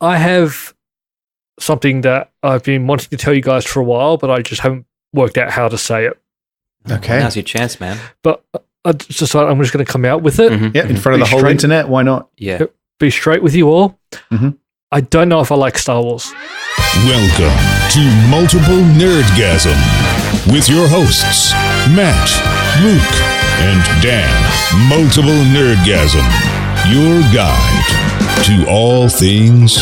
I have something that I've been wanting to tell you guys for a while, but I just haven't worked out how to say it. Okay. Well, now's your chance, man. But I'm just going to come out with it. Yeah, in front of the whole internet. Why not? Yeah. Be straight with you all. I don't know if I like Star Wars. Welcome to Multiple Nerdgasm with your hosts, Matt, Luke, and Dan. Multiple Nerdgasm, your guide to all things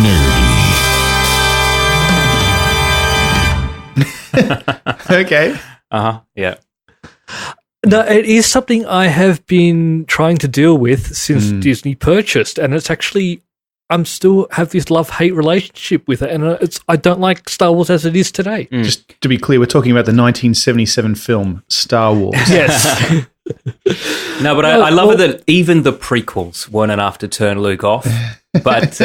nerdy. Okay. Yeah. No, it is something I have been trying to deal with since Disney purchased, and it's actually I'm still have this love-hate relationship with it, and I don't like Star Wars as it is today. Just to be clear, we're talking about the 1977 film Star Wars. Yes. No, but I love it that even the prequels weren't enough to turn Luke off. But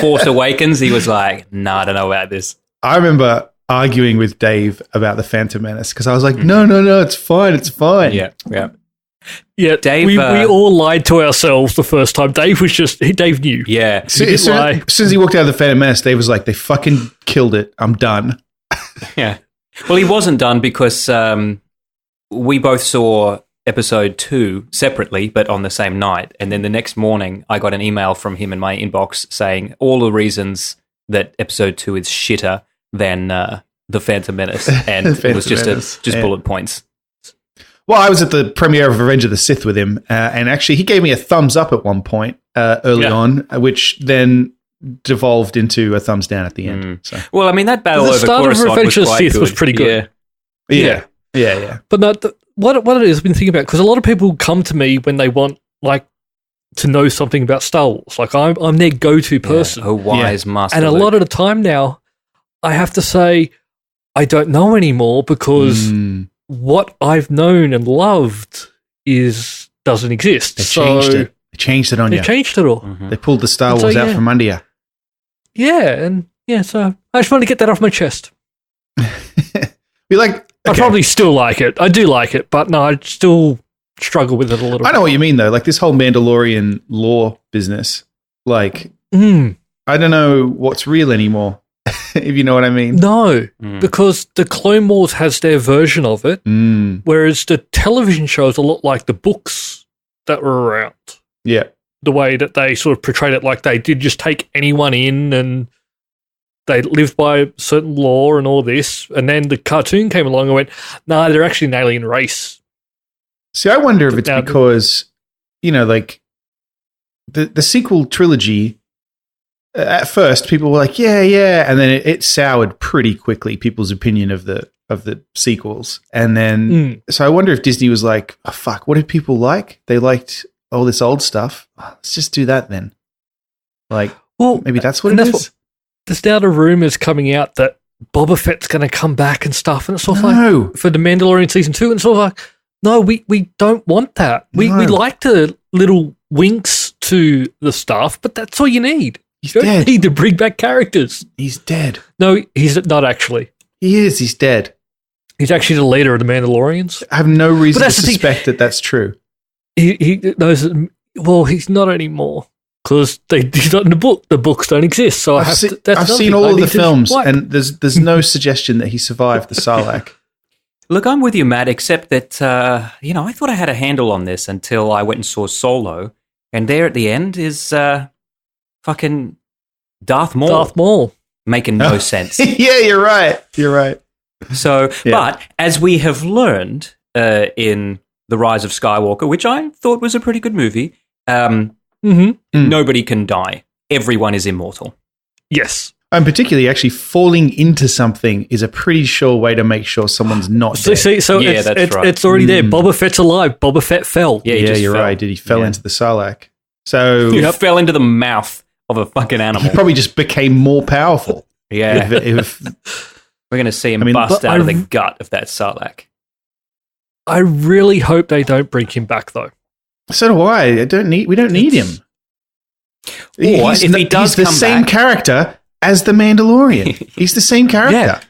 Force Awakens, he was like, "No, I don't know about this." I remember arguing with Dave about the Phantom Menace because I was like, no, it's fine. Yeah. Yeah, Dave, we all lied to ourselves the first time. Dave knew. Yeah. As soon as he walked out of the Phantom Menace, Dave was like, they fucking killed it. I'm done. Yeah. Well, he wasn't done because we both saw episode 2 separately, but on the same night. And then the next morning, I got an email from him in my inbox saying all the reasons that episode 2 is shitter than the Phantom Menace. And it was just bullet points. Well, I was at the premiere of Revenge of the Sith with him, and actually he gave me a thumbs up at one point early on, which then devolved into a thumbs down at the end. So. Well, I mean, that battle the over start of Coruscant Revenge of was the quite Sith good. was pretty good. Yeah. But no, what it is, I've been thinking about, because a lot of people come to me when they want, like, to know something about Star Wars. Like, I'm their go-to person. A wise master. And a lot of the time now, I have to say, I don't know anymore because what I've known and loved doesn't exist. They changed it. They changed it on you. They changed it all. They pulled the Star Wars out from under you. Yeah, so I just want to get that off my chest. I probably still like it. I do like it, but no, I still struggle with it a little bit. I know what you mean, though. Like this whole Mandalorian lore business. Like, I don't know what's real anymore, if you know what I mean. No, because the Clone Wars has their version of it, whereas the television shows a lot like the books that were around. Yeah. The way that they sort of portrayed it, like they did just take anyone in and they lived by certain law and all this, and then the cartoon came along and went, nah, they're actually an alien race. See, I wonder if it's because, like the sequel trilogy, at first people were like, yeah, and then it soured pretty quickly, people's opinion of the sequels. And then, so I wonder if Disney was like, oh, fuck, what did people like? They liked all this old stuff. Let's just do that then. Like, well, maybe that's what it is. There's now the rumors coming out that Boba Fett's going to come back and stuff, and it's sort of like for the Mandalorian season 2, and it's sort of like, no, we don't want that. We like the little winks to the stuff, but that's all you need. He's you dead. Don't need to bring back characters. He's dead. No, he's not actually. He is. He's dead. He's actually the leader of the Mandalorians. I have no reason to suspect that that's true. He knows. Well, he's not anymore. Because he's not in the book. The books don't exist. So I've seen all of the films, and there's no suggestion that he survived the Sarlacc. Look, I'm with you, Matt, except that, I thought I had a handle on this until I went and saw Solo, and there at the end is fucking Darth Maul. Darth Maul. Making no sense. Yeah, you're right. So, but as we have learned in The Rise of Skywalker, which I thought was a pretty good movie, nobody can die. Everyone is immortal. Yes. And particularly, actually, falling into something is a pretty sure way to make sure someone's not dead. It's already there. Boba Fett's alive. Boba Fett fell. Yeah, you're right. He fell into the Sarlacc. So he fell into the mouth of a fucking animal. He probably just became more powerful. Yeah. If we're going to see him bust out of the gut of that Sarlacc. I really hope they don't bring him back, though. So do I. We don't need him. Or if he does he's the same character as the Mandalorian. He's the same character. Yeah.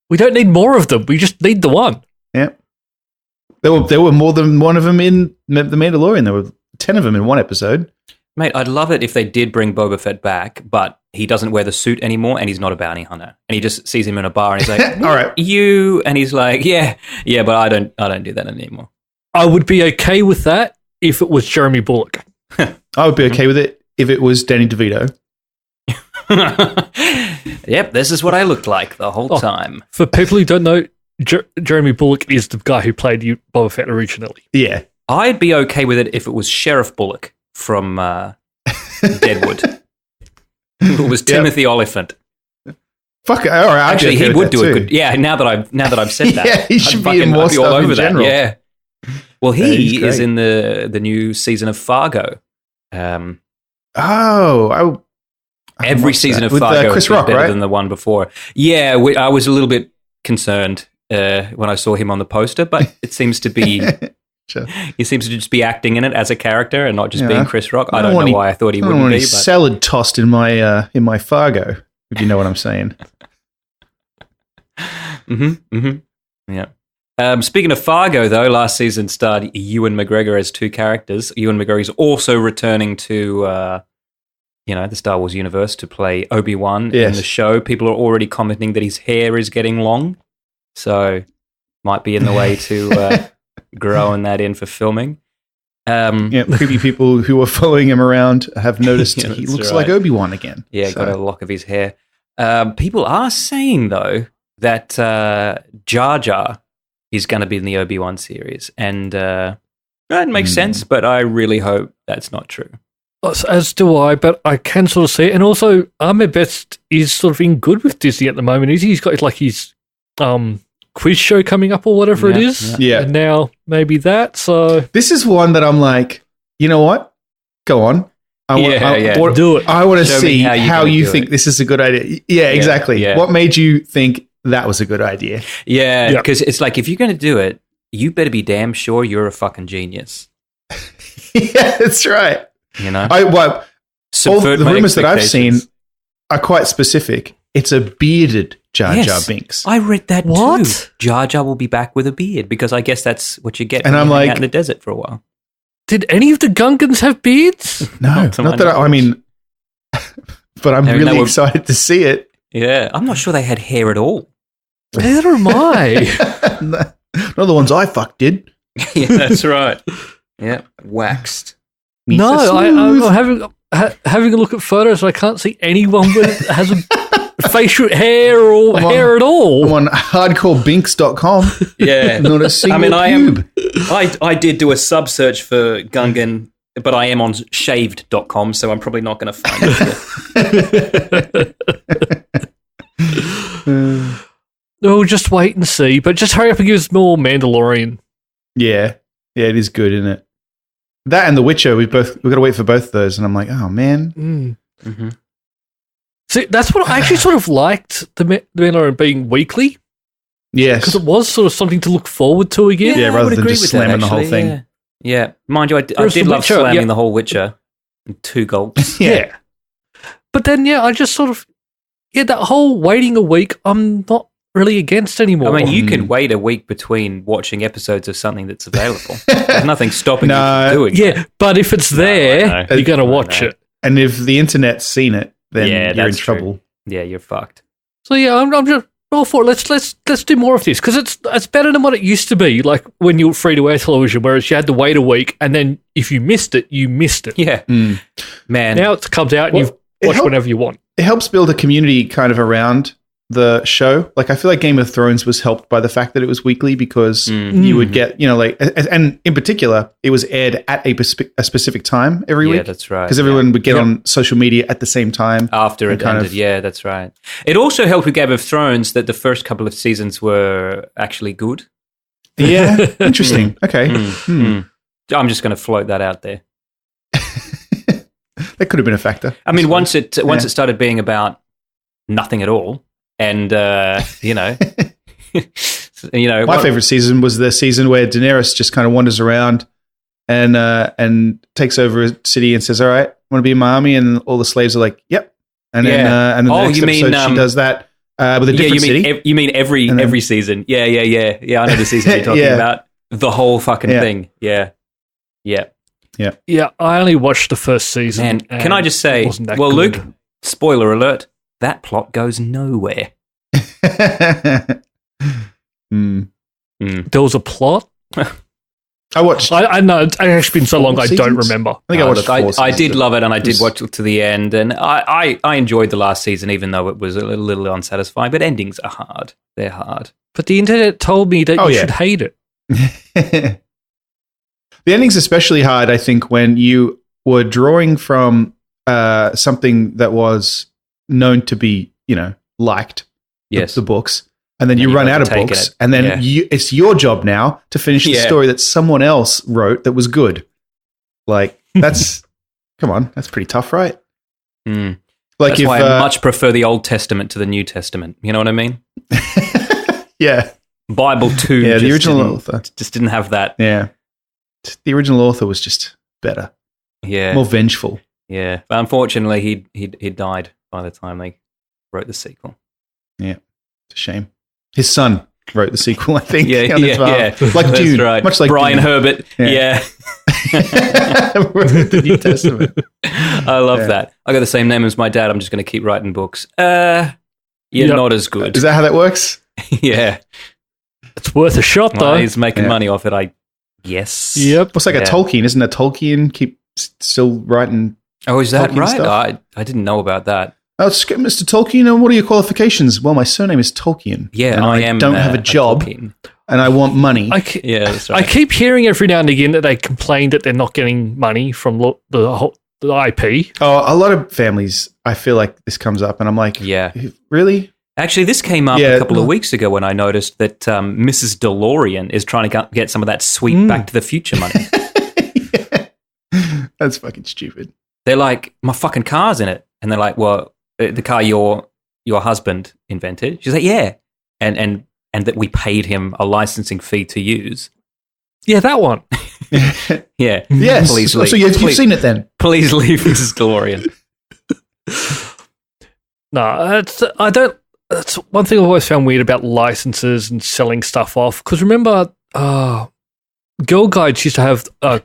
We don't need more of them. We just need the one. Yeah. There were more than one of them in The Mandalorian. There were 10 of them in one episode. Mate, I'd love it if they did bring Boba Fett back, but he doesn't wear the suit anymore and he's not a bounty hunter. And he just sees him in a bar and he's like, all right, you, and he's like, yeah, but I don't do that anymore. I would be okay with that if it was Jeremy Bulloch. I would be okay with it if it was Danny DeVito. Yep, this is what I looked like the whole time. For people who don't know, Jeremy Bulloch is the guy who played Boba Fett originally. Yeah. I'd be okay with it if it was Sheriff Bulloch from Deadwood. It was Timothy Oliphant. Fuck it. All right, actually, he would do a good. Yeah, now that I've said that, yeah, he should be in more stuff all over in general. That. Yeah. Well, he is in the new season of Fargo. Every season of Fargo Chris is Rock, better right? than the one before. Yeah, I was a little bit concerned when I saw him on the poster, but it seems to be. Sure. He seems to just be acting in it as a character and not just being Chris Rock. I don't know why I thought he wouldn't be. But salad tossed in my Fargo, if you know what I'm saying. Yeah. Speaking of Fargo, though, last season starred Ewan McGregor as two characters. Ewan McGregor is also returning to, the Star Wars universe to play Obi-Wan in the show. People are already commenting that his hair is getting long, so might be in the way to growing that in for filming. Creepy people who are following him around have noticed he looks like Obi-Wan again. Yeah, got a lock of his hair. People are saying, though, that Jar Jar is going to be in the Obi-Wan series. And that makes sense, but I really hope that's not true. As do I, but I can sort of see it. And also, Ahmed Best is sort of in good with Disney at the moment. He's got like his quiz show coming up or whatever it is. Yeah. And now maybe that. So this is one that I'm like, you know what? Go on. Do it. I want to see how you think this is a good idea. Yeah, exactly. Yeah. What made you think that was a good idea? Yeah, because it's like, if you're going to do it, you better be damn sure you're a fucking genius. Yeah, that's right. You know? All the rumors that I've seen are quite specific. It's a bearded Jar Jar Binks. I read that too. Jar Jar will be back with a beard because I guess that's what you get when you hang out in the desert for a while. Did any of the Gungans have beards? No, not that I mean, but I'm really excited to see it. Yeah, I'm not sure they had hair at all. Neither am I. Not the ones I fucked did. Yeah, that's right. Yeah, waxed. No, I'm having a look at photos. I can't see anyone that has a facial hair or hair at all. I'm on hardcorebinks.com. Yeah. Not a single pube. I did do a sub search for Gungan, but I am on shaved.com, so I'm probably not going to find it. We'll just wait and see, but just hurry up and give us more Mandalorian. Yeah, it is good, isn't it? That and The Witcher, we've got to wait for both of those, and I'm like, oh man. Mm-hmm. See, that's what I actually sort of liked, the Mandalorian being weekly. Yes, because it was sort of something to look forward to again. Yeah, rather than just slamming the whole thing. Yeah. Mind you, I did love slamming the whole Witcher in 2 gulps. Yeah. But then, I just sort of, that whole waiting a week, I'm not really against anymore. I mean, you can wait a week between watching episodes of something that's available. There's nothing stopping you from doing it. Yeah, but if it's there, you're going to watch it. And if the internet's seen it, then you're in trouble. Yeah, you're fucked. So I'm just all for it. Let's do more of this because it's better than what it used to be. Like when you were free to air television, whereas you had to wait a week, and then if you missed it, you missed it. Yeah, man. Now it comes out and you watch whenever you want. It helps build a community kind of around the show. Like I feel like Game of Thrones was helped by the fact that it was weekly because you would get, and in particular, it was aired at a specific time every week. Yeah, that's right. Because everyone would get on social media at the same time. After it ended, yeah, that's right. It also helped with Game of Thrones that the first couple of seasons were actually good. Yeah, interesting. Okay. I'm just going to float that out there. That could have been a factor. I mean, once it started being about nothing at all, and my favorite season was the season where Daenerys just kind of wanders around and takes over a city and says, "All right, want to be in my army?" And all the slaves are like, "Yep." And then the next episode she does that with a different city. You mean every season? Yeah. I know the season you're talking about. The whole fucking thing. Yeah. Yeah, I only watched the first season. And can I just say, well, good. Luke, spoiler alert, that plot goes nowhere. There was a plot? I watched. I know it's actually been so long. I don't remember. I think I watched. I did love it, and I did watch it to the end, and I enjoyed the last season, even though it was a little unsatisfying. But endings are hard; they're hard. But the internet told me that you should hate it. The ending's especially hard, I think, when you were drawing from something that was known to be, liked. Yes, the books. And then you run out of books, and then it's your job now to finish the story that someone else wrote that was good. Like, that's, come on, that's pretty tough, right? Mm. Like, that's why I much prefer the Old Testament to the New Testament. You know what I mean? Yeah. Bible 2 the original author just didn't have that. Yeah. The original author was just better. Yeah. More vengeful. Yeah. But unfortunately, he died by the time they wrote the sequel. Yeah. It's a shame. His son wrote the sequel, I think. Yeah. Like Dune. Right. Much like Brian Dune. Herbert. Yeah. The New Testament. I love that. I got the same name as my dad. I'm just going to keep writing books. Not as good. Is that how that works? Yeah. It's worth a shot, though. Well, he's making money off it, I guess. Yep. What's like a Tolkien? Isn't a Tolkien keep still writing? Oh, is that Tolkien right? stuff? I didn't know about that. Oh, Mr. Tolkien, and what are your qualifications? Well, my surname is Tolkien. Yeah, and I don't have a job, and I want money. That's right. I keep hearing every now and again that they complain that they're not getting money from the IP. Oh, a lot of families, I feel like this comes up, and I'm like, really? Actually, this came up a couple of weeks ago when I noticed that Mrs. DeLorean is trying to get some of that sweet Back to the Future money. That's fucking stupid. They're like, my fucking car's in it. And they're like, well, the car your husband invented. She's like, yeah. And that we paid him a licensing fee to use. Yeah, that one. Yeah. Yes. Please leave. So you've seen it then? Please leave Mrs. DeLorean. No, that's one thing I've always found weird about licenses and selling stuff off. Because remember, Girl Guides used to have a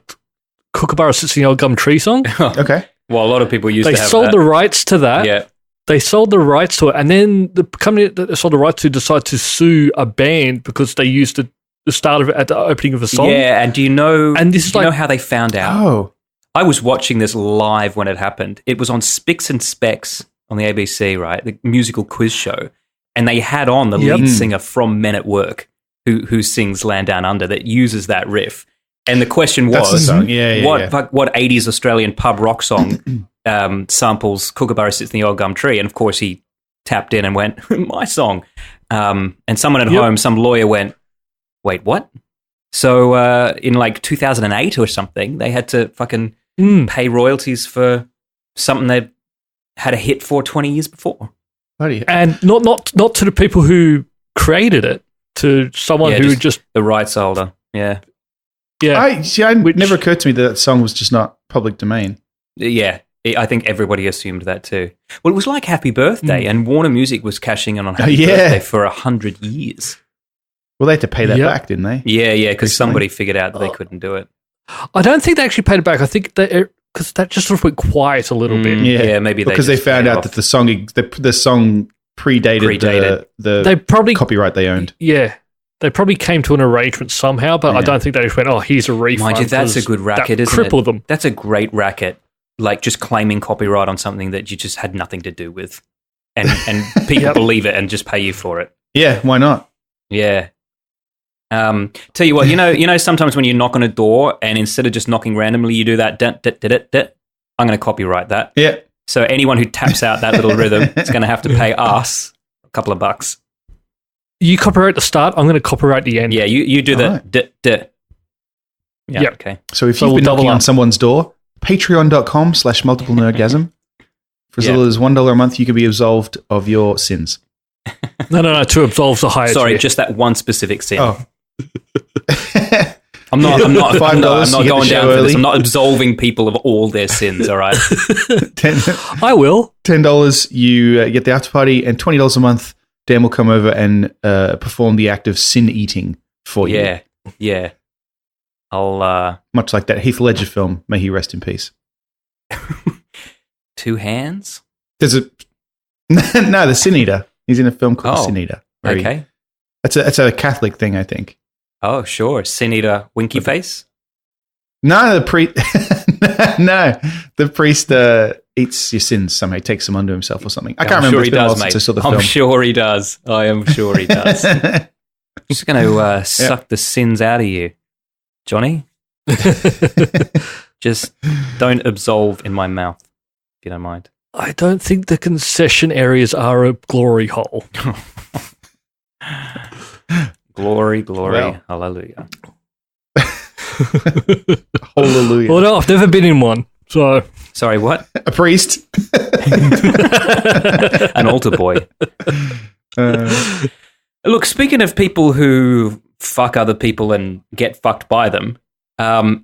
Kookaburra Sits in the Old Gum Tree song. Okay. Well, a lot of people used to have that. They sold the rights to that. Yeah. They sold the rights to it. And then the company that they sold the rights to decided to sue a band because they used the start of it at the opening of a song. Yeah, and do you know how they found out? Oh. I was watching this live when it happened. It was on Spicks and Specs on the ABC, right? The musical quiz show. And they had on the lead singer from Men at Work who sings Land Down Under that uses that riff. And the question was, what 80s Australian pub rock song samples Kookaburra Sits in the Old Gum Tree? And of course he tapped in and went, my song. And someone at home, some lawyer went, wait, what? So in like 2008 or something, they had to fucking pay royalties for something they had a hit for 20 years before. And not to the people who created it, to someone who just the rights holder. Yeah. Yeah. It never occurred to me that song was just not public domain. Yeah. I think everybody assumed that too. Well, it was like Happy Birthday, and Warner Music was cashing in on Happy Birthday for 100 years. Well, they had to pay that back, didn't they? Yeah, because somebody figured out that they couldn't do it. I don't think they actually paid it back. I think because that just sort of went quiet a little bit. Yeah, maybe because they found out that the song predated the copyright they owned. Yeah. They probably came to an arrangement somehow, but I don't think they just went, here's a refund. Mind you, that's a good racket, isn't it? Crippled them. That's a great racket, like just claiming copyright on something that you just had nothing to do with. And people believe it and just pay you for it. Yeah, why not? Yeah. Tell you what, you know, sometimes when you knock on a door and instead of just knocking randomly, you do that, I'm going to copyright that. Yeah. So anyone who taps out that little rhythm is going to have to pay us a couple of bucks. You copyright the start, I'm going to copyright the end. Yeah, you do the Yeah, okay. So if you've been knocking on someone's door, patreon.com/multiple nerdgasm. For as little as $1 a month, you can be absolved of your sins. No, to absolve the higher Sorry, tier. just that one specific sin. Oh. I'm not $5, I'm not going down for early. this. I'm not absolving people of all their sins, all right? I will. $10, you get the after party, and $20 a month, Dan will come over and perform the act of sin eating for you. Yeah. I'll much like that Heath Ledger film. May he rest in peace. Two Hands. There's a no, the Sin Eater. He's in a film called Sin Eater. Okay, that's a Catholic thing, I think. Oh, sure, Sin Eater, winky face. No, the priest. No, the priest eats your sins somehow. He takes them unto himself or something. I can't remember. Sure he does, mate. I'm sure he does. I am sure he does. I'm just going to suck the sins out of you, Johnny. Just don't absolve in my mouth, if you don't mind. I don't think the concession areas are a glory hole. Glory, hallelujah. Hallelujah. Well, no, I've never been in one. So, sorry, what? A priest, an altar boy. Look, speaking of people who fuck other people and get fucked by them,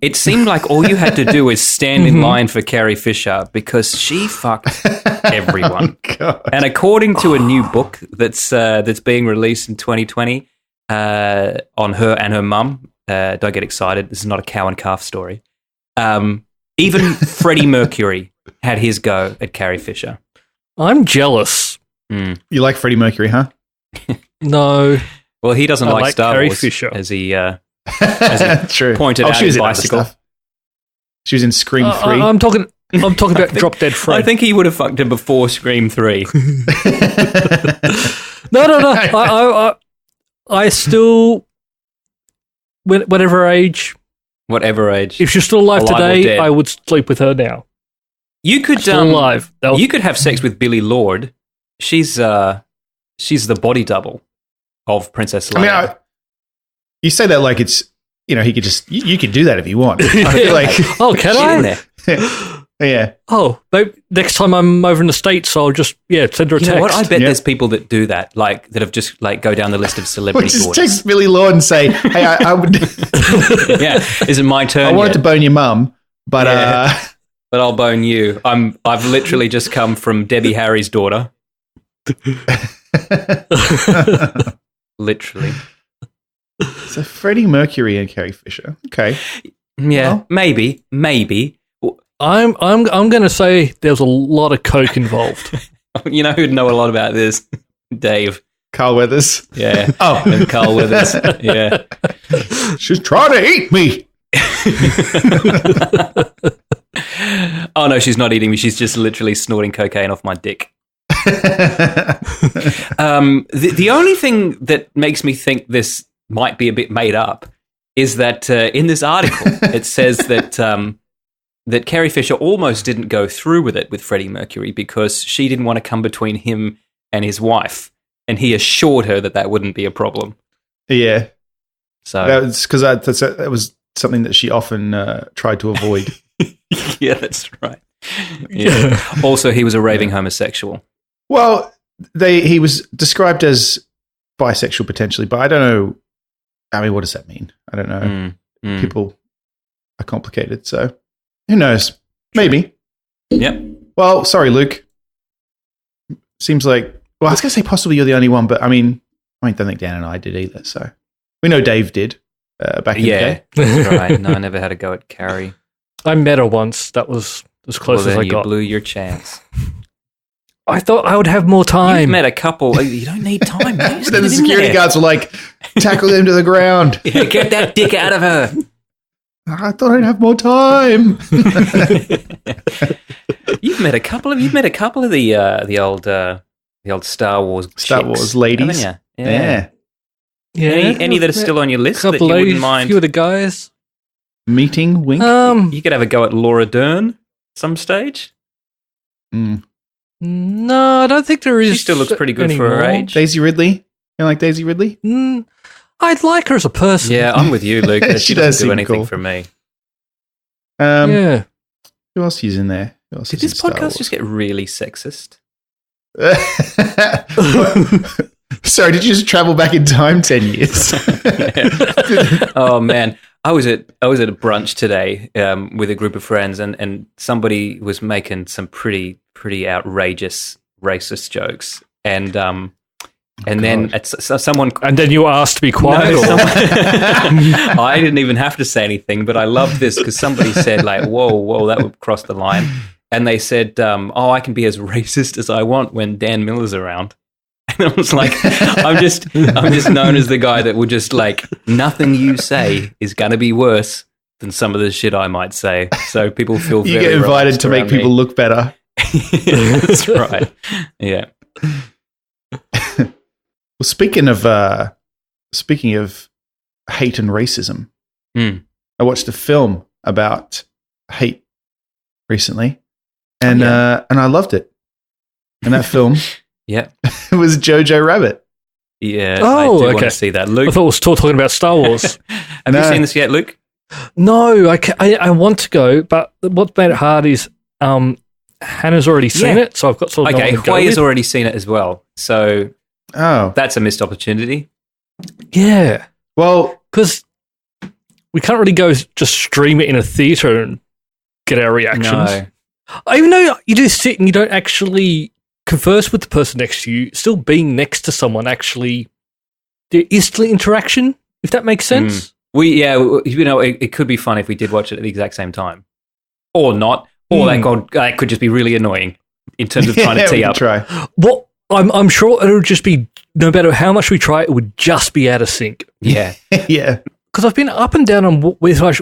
it seemed like all you had to do is stand in line for Carrie Fisher because she fucked everyone. Oh, and according to a new book that's being released in 2020 on her and her mum. Don't get excited. This is not a cow and calf story. Even Freddie Mercury had his go at Carrie Fisher. I'm jealous. You like Freddie Mercury, huh? No. Well, he doesn't like Star Carrie Wars, Fisher. as he True. pointed out she was in in other Bicycle. stuff. She was in Scream 3. I'm talking about Drop Dead Fred. I think he would have fucked her before Scream 3. No. I still, whatever age, if she's still alive today, I would sleep with her now. You could still alive. You could have sex with Billie Lourd. She's the body double of Princess Leia. I mean, you say that like it's he could just you could do that if you want. I feel like can I? Yeah. Oh, next time I'm over in the States, I'll just send her a text. You know what? I bet there's people that do that, like that have just like go down the list of celebrity just daughters. text Billie Lourd and say, "Hey, I would." Yeah, is it my turn? I wanted to bone your mum, but but I'll bone you. I've literally just come from Debbie Harry's daughter. Literally. So Freddie Mercury and Carrie Fisher. Okay. Yeah, well, maybe. I'm going to say there's a lot of coke involved. You know who'd know a lot about this? Dave. Carl Weathers. Yeah. Oh. And Carl Weathers. Yeah. She's trying to eat me. Oh, no, she's not eating me. She's just literally snorting cocaine off my dick. The only thing that makes me think this might be a bit made up is that in this article, it says that that Carrie Fisher almost didn't go through with it with Freddie Mercury because she didn't want to come between him and his wife, and he assured her that wouldn't be a problem. Yeah. So that was because that was something that she often tried to avoid. Yeah, that's right. Yeah. Also, he was a raving homosexual. Well, he was described as bisexual potentially, but I don't know. I mean, what does that mean? I don't know. People are complicated, so who knows? Maybe. Yep. Well, sorry, Luke. Seems like. Well, I was going to say possibly you're the only one, but I don't think Dan and I did either. So we know Dave did back in the day. That's right. No, I never had a go at Carrie. I met her once. That was as close as I got. You blew your chance. I thought I would have more time. You've met a couple. You don't need time, man. But then the security guards were like, tackle them to the ground. Yeah, get that dick out of her. I thought I'd have more time. You've met a couple of the old Star Wars ladies. Haven't you? Yeah. Yeah. Any that are still on your list that you wouldn't mind? A few of the guys. Meeting, wink. You could have a go at Laura Dern some stage. No, I don't think there is. She still looks pretty good anymore. for her age. Daisy Ridley. You like Daisy Ridley? I'd like her as a person. Yeah, I'm with you, Luke. She doesn't do anything cool for me. Yeah. Who else is in there? Did this podcast just get really sexist? Sorry, did you just travel back in time 10 years? Oh man, I was at a brunch today with a group of friends, and somebody was making some pretty outrageous racist jokes, and and then someone... And then you asked to be quiet? No, I didn't even have to say anything, but I loved this because somebody said, like, whoa, that would cross the line. And they said, I can be as racist as I want when Dan Miller's around. And I was like, I'm just known as the guy that will just, like, nothing you say is going to be worse than some of the shit I might say. So people feel very... You get invited to make people look better. That's right. Yeah. Well, speaking of hate and racism, I watched a film about hate recently, and I loved it. And that film, yeah, was Jojo Rabbit. Yeah, I do want to see that. Luke, I thought we were still talking about Star Wars. Have you seen this yet, Luke? No, I want to go, but what's made it hard is Hannah's already seen it, so I've got sort of okay. Hui has already seen it as well, so that's a missed opportunity. Yeah, well, because we can't really go just stream it in a theater and get our reactions. No. Even though you do sit and you don't actually converse with the person next to you, still being next to someone actually, there is still interaction, if that makes sense. It could be fun if we did watch it at the exact same time, or not, or that could just be really annoying in terms of trying to tee up. Try. Well, I'm sure it'll just be, no matter how much we try, it would just be out of sync. Yeah, yeah. Because I've been up and down on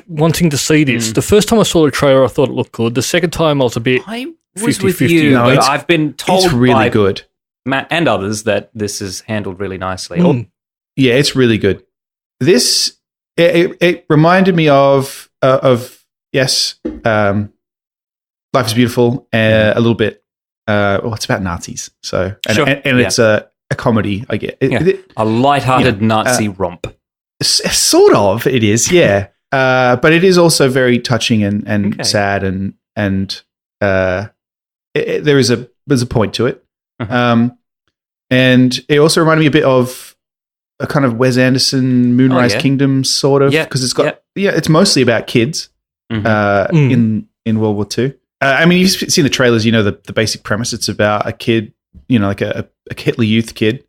wanting to see this. The first time I saw the trailer, I thought it looked good. The second time, I was a bit. I was 50-50. with you, but I've been told it's really good, Matt and others, that this is handled really nicely. Yeah, it's really good. This it reminded me of Life is Beautiful, a little bit. It's about Nazis, so and it's a comedy. I get a lighthearted Nazi romp. Sort of, it is, yeah. But it is also very touching and sad, and there's a point to it. And it also reminded me a bit of a kind of Wes Anderson Moonrise Kingdom sort of, because it's got it's mostly about kids in World War II. I mean, you've seen the trailers, you know the basic premise. It's about a kid, like a Hitler Youth kid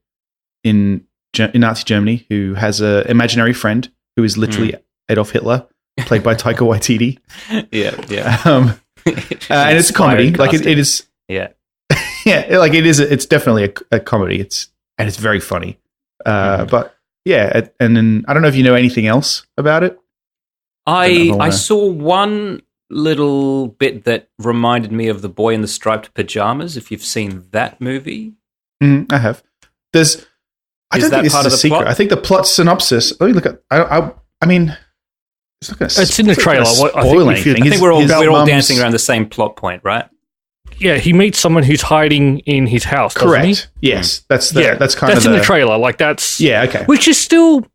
in Nazi Germany who has an imaginary friend who is literally Adolf Hitler, played by Taika Waititi. And it's a comedy. Like it is. Yeah. Yeah. Like it is. It's definitely a comedy. It's very funny. But yeah. And then I don't know if you know anything else about it. I saw one little bit that reminded me of The Boy in the Striped Pajamas. If you've seen that movie, I have. I don't think this is a secret. Plot? I think the plot synopsis. Let me look at. I mean, it's in the trailer. I think we're all dancing around the same plot point, right? Yeah, he meets someone who's hiding in his house. Correct. Yes, that's in the trailer. Like that's okay. Which is still.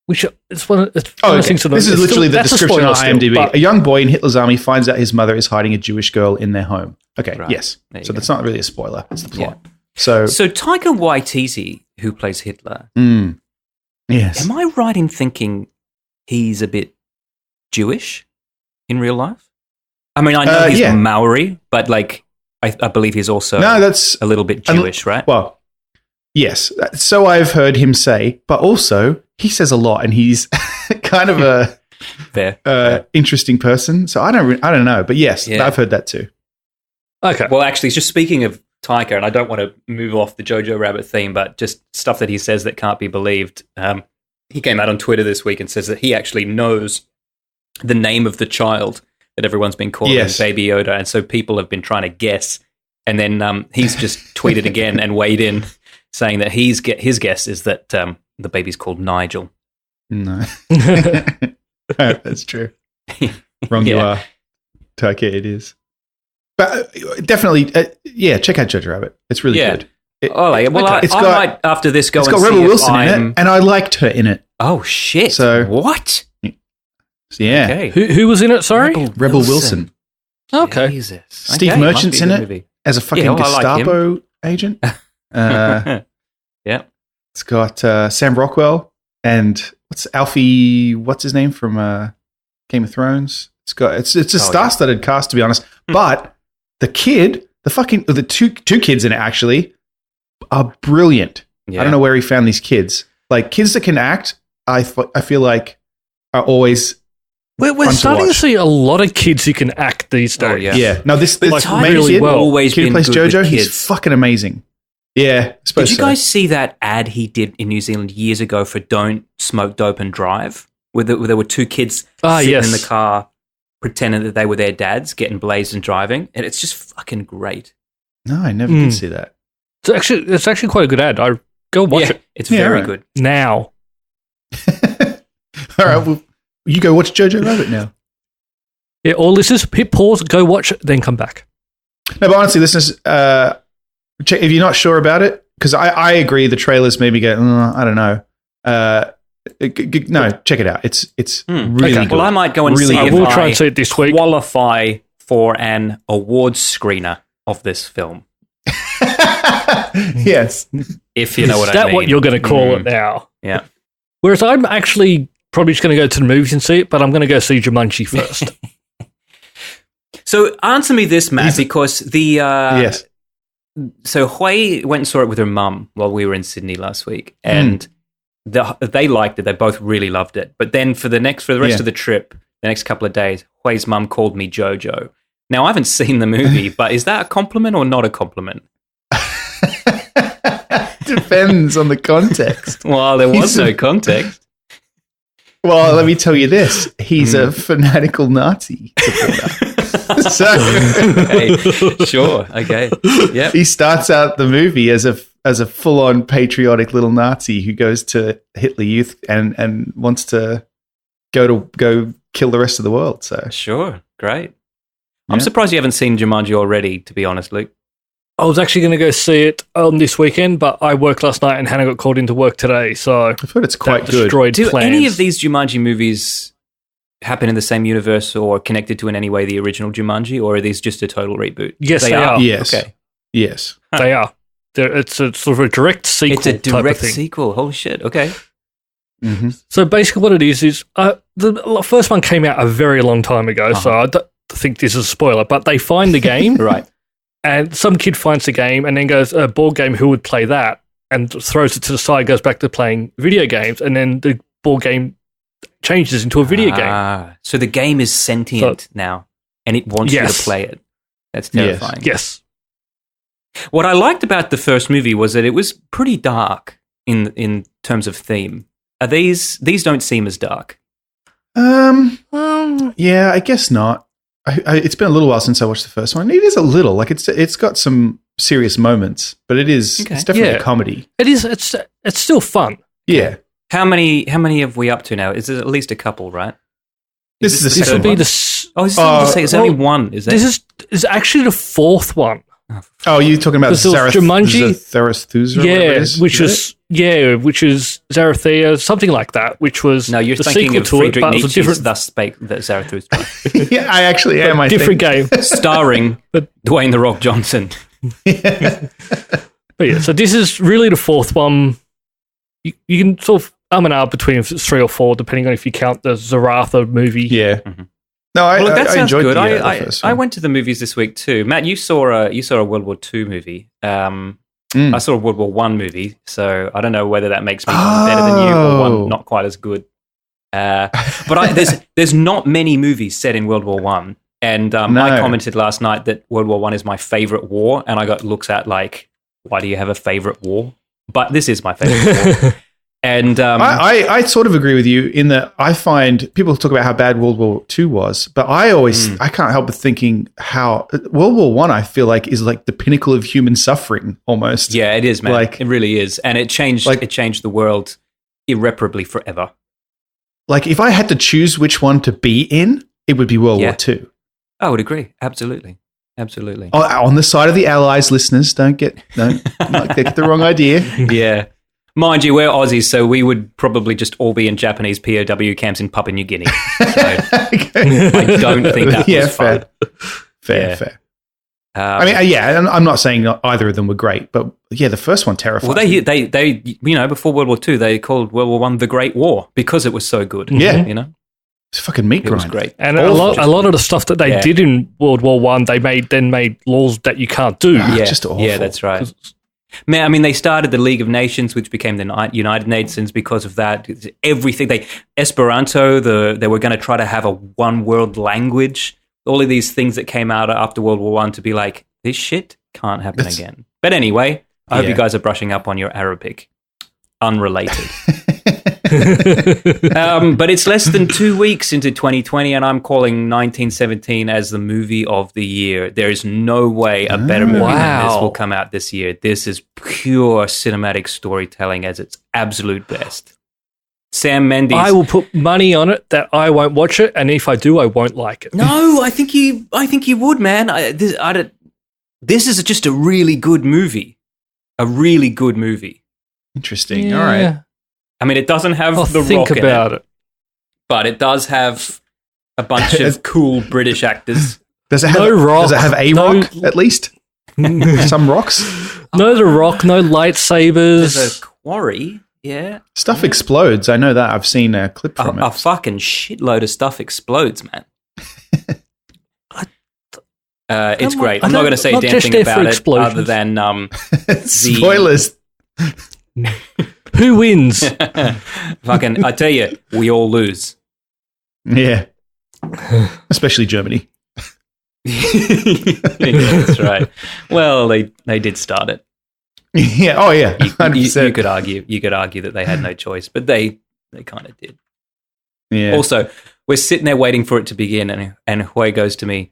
It's one of the things. This is literally the description on IMDb. A young boy in Hitler's army finds out his mother is hiding a Jewish girl in their home. Okay. Right. Yes. So that's not really a spoiler. It's the plot. Yeah. So Taika Waititi, who plays Hitler, yes. Am I right in thinking he's a bit Jewish in real life? I mean, I know he's Maori, but like I believe he's also a little bit Jewish, right? Well, yes. So I've heard him say, but also he says a lot, and he's kind of a fair. Interesting person. So I don't know, but yes, I've heard that too. Okay. Well, actually, just speaking of Taika, and I don't want to move off the Jojo Rabbit theme, but just stuff that he says that can't be believed. He came out on Twitter this week and says that he actually knows the name of the child that everyone's been calling Baby Yoda, and so people have been trying to guess. And then he's just tweeted again and weighed in, saying that his guess is that the baby's called Nigel. No, that's true. Wrong you are, Taika. It is. But definitely, check out Jojo Rabbit. It's really good. I might after this go. It's and got see Rebel Wilson in it, and I liked her in it. Oh shit! So what? Yeah, okay. Who was in it? Sorry, Rebel Wilson. Okay, Jesus. Steve Merchant's in it as a fucking Gestapo agent. Yeah, it's got Sam Rockwell and what's his name from Game of Thrones. It's a star-studded cast, to be honest, but. The two kids in it actually are brilliant. Yeah. I don't know where he found these kids. Like, kids that can act, I feel like are always We're starting to see a lot of kids who can act these days. Oh, yeah. Yeah. No, this But main really kid, well. always kid who been plays good with JoJo, kids. he's fucking amazing. Yeah. I suppose Did you so. guys see that ad he did in New Zealand years ago for Don't Smoke Dope and Drive? Where there were two kids sitting yes. in the car pretending that they were their dads, getting blazed and driving. And it's just fucking great. No, I never did see that. It's actually quite a good ad. I go watch it It's very right. good. now. All right, well, you go watch Jojo Rabbit now. Yeah, or listeners, hit pause, go watch it, then come back. No, but honestly, listeners, check, if you're not sure about it, because I agree the trailers maybe go, I don't know. No, check it out. It's really good. Well, I might go and Really see good. if We'll I try and see it this week. qualify for an awards screener of this film. Yes. If you know what Is I that mean. what you're going to call it now? Yeah. Whereas I'm actually probably just going to go to the movies and see it, but I'm going to go see Jumanji first. So answer me this, Matt, because the Yes. So Hui went and saw it with her mum while we were in Sydney last week, and they liked it. They both really loved it. But then for the rest of the trip, the next couple of days, Hui's mum called me Jojo. Now I haven't seen the movie, but is that a compliment or not a compliment? Depends on the context. Well, there was no context. Well, let me tell you this. He's a fanatical Nazi supporter. So Okay, sure. Okay. Yep. he starts out the movie as a full-on patriotic little Nazi who goes to Hitler Youth and wants to go kill the rest of the world. So Sure. Great. I'm Yeah. surprised you haven't seen Jumanji already, to be honest, Luke. I was actually going to go see it this weekend, but I worked last night and Hannah got called into work today, so I've heard it's quite that good. destroyed Do plans. any of these Jumanji movies happen in the same universe or connected to in any way the original Jumanji, or are these just a total reboot? Yes, they are. Yes. Okay. Yes. They are. It's a sort of a direct sequel It's a type of direct thing. sequel. Holy shit. Okay. Mm-hmm. So basically what it is the first one came out a very long time ago, so I don't think this is a spoiler, but they find the game, Right. and some kid finds the game and then goes, a board game, who would play that? And throws it to the side, goes back to playing video games, and then the board game changes into a video game. So the game is sentient now, and it wants you Yes. to play it. That's terrifying. Yes. What I liked about the first movie was that it was pretty dark in terms of theme. Are these don't seem as dark? Yeah, I guess not. It's been a little while since I watched the first one. It is a little like it's got some serious moments, but it's definitely a comedy. It is. It's still fun. Yeah. How many have we up to now? Is it at least a couple, right? This is the This second would be one. It's only one, is it? This is actually the fourth one. Oh, you're talking about Because there was Jumanji. Zarathustra? Which is Zarathea, something like that, which was No, you're the thinking sequel of to it, Friedrich but it was a Nietzsche's different, Thus Spake Zarathustra, Yeah, I actually am. I different think. game. starring Dwayne "The Rock" Johnson. But yeah, so this is really the fourth one. You can sort of and ah between if it's 3 or 4, depending on if you count the Zaratha movie. Yeah. Mhm. No, Well, that I sounds enjoyed good. the I first one. went to the movies this week too. Matt, you saw a World War II movie. I saw a World War I movie, so I don't know whether that makes me one better than you or one not quite as good. But there's not many movies set in World War One, and I commented last night that World War One is my favorite war, and I got looks at like, why do you have a favorite war? But this is my favorite war. And I sort of agree with you in that I find people talk about how bad World War II was, but I can't help but thinking how World War I feel like is like the pinnacle of human suffering almost. yeah, it is, man. Like- It really is, and it changed the world irreparably forever. Like if I had to choose which one to be in, it would be World War II. I would agree. Absolutely. On the side of the Allies, listeners, don't get the wrong idea. Yeah. Mind you, we're Aussies, so we would probably just all be in Japanese POW camps in Papua New Guinea. So I don't think that was fun. Fair. I mean, and I'm not saying either of them were great, but yeah, the first one terrified. Well, they before World War II, they called World War I the Great War because it was so good. Yeah. It's fucking meat it was grind. great. And a lot of the stuff that they did in World War One, they made laws that you can't do. Just awful. Yeah, that's right. Man, I mean, they started the League of Nations, which became the United Nations because of that. Everything, Esperanto, they were going to try to have a one world language. All of these things that came out after World War I to be like, this shit can't happen again. But anyway, I hope you guys are brushing up on your Arabic. Unrelated. But it's less than 2 weeks into 2020, and I'm calling 1917 as the movie of the year. There is no way a better movie than this will come out this year. This is pure cinematic storytelling at its absolute best. Sam Mendes. I will put money on it that I won't watch it, and if I do, I won't like it. No, I think you would, man. This is just a really good movie. A really good movie. Interesting. Yeah. All right. I mean, it doesn't have The Rock in it, but it does have a bunch of cool British actors. Does it have Does it have a rock at least? Some rocks? No The Rock, no lightsabers. There's a quarry, yeah. Stuff explodes. I know that. I've seen a clip from it. A fucking shitload of stuff explodes, man. It's great. I'm not going to say a damn thing about it other than spoilers. Who wins? Fucking, I tell you, we all lose. Yeah. Especially Germany. That's right. Well, they did start it. Yeah. Oh, yeah. You could argue that they had no choice, but they kind of did. Yeah. Also, we're sitting there waiting for it to begin, and Hui goes to me,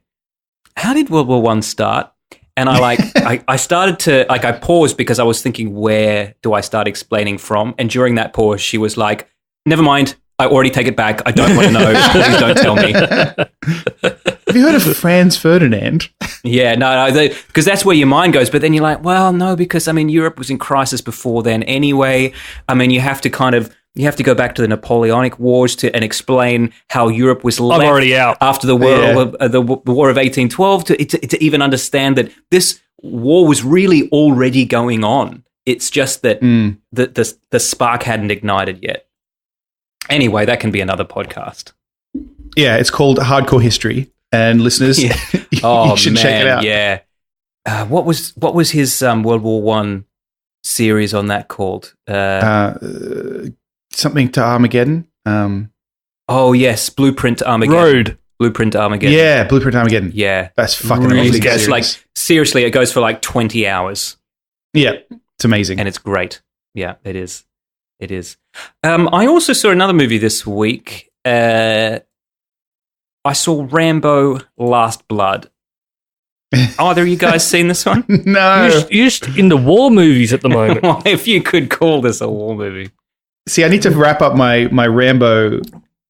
"How did World War I start?" And I started to, I paused because I was thinking, where do I start explaining from? And during that pause, she was like, never mind, I already take it back. I don't want to know. Please don't tell me. Have you heard of Franz Ferdinand? Yeah, no, because that's where your mind goes. But then you're like, well, no, because, I mean, Europe was in crisis before then anyway. I mean, you have to go back to the Napoleonic Wars and explain how Europe was left already out after the War of 1812 to even understand that this war was really already going on. It's just that the spark hadn't ignited yet. Anyway, that can be another podcast. Yeah, it's called Hardcore History, and listeners, you should check it out. Yeah, what was his World War I series on that called? Something to Armageddon. Oh yes, Blueprint Armageddon. Blueprint Armageddon. Yeah, Blueprint Armageddon. Yeah, that's fucking really amazing. It's like seriously, it goes for like 20 hours. Yeah, it's amazing, and it's great. Yeah, it is. It is. I also saw another movie this week. I saw Rambo: Last Blood. Either of you guys seen this one? No. You're just into war movies at the moment. Well, if you could call this a war movie. See, I need to wrap up my Rambo,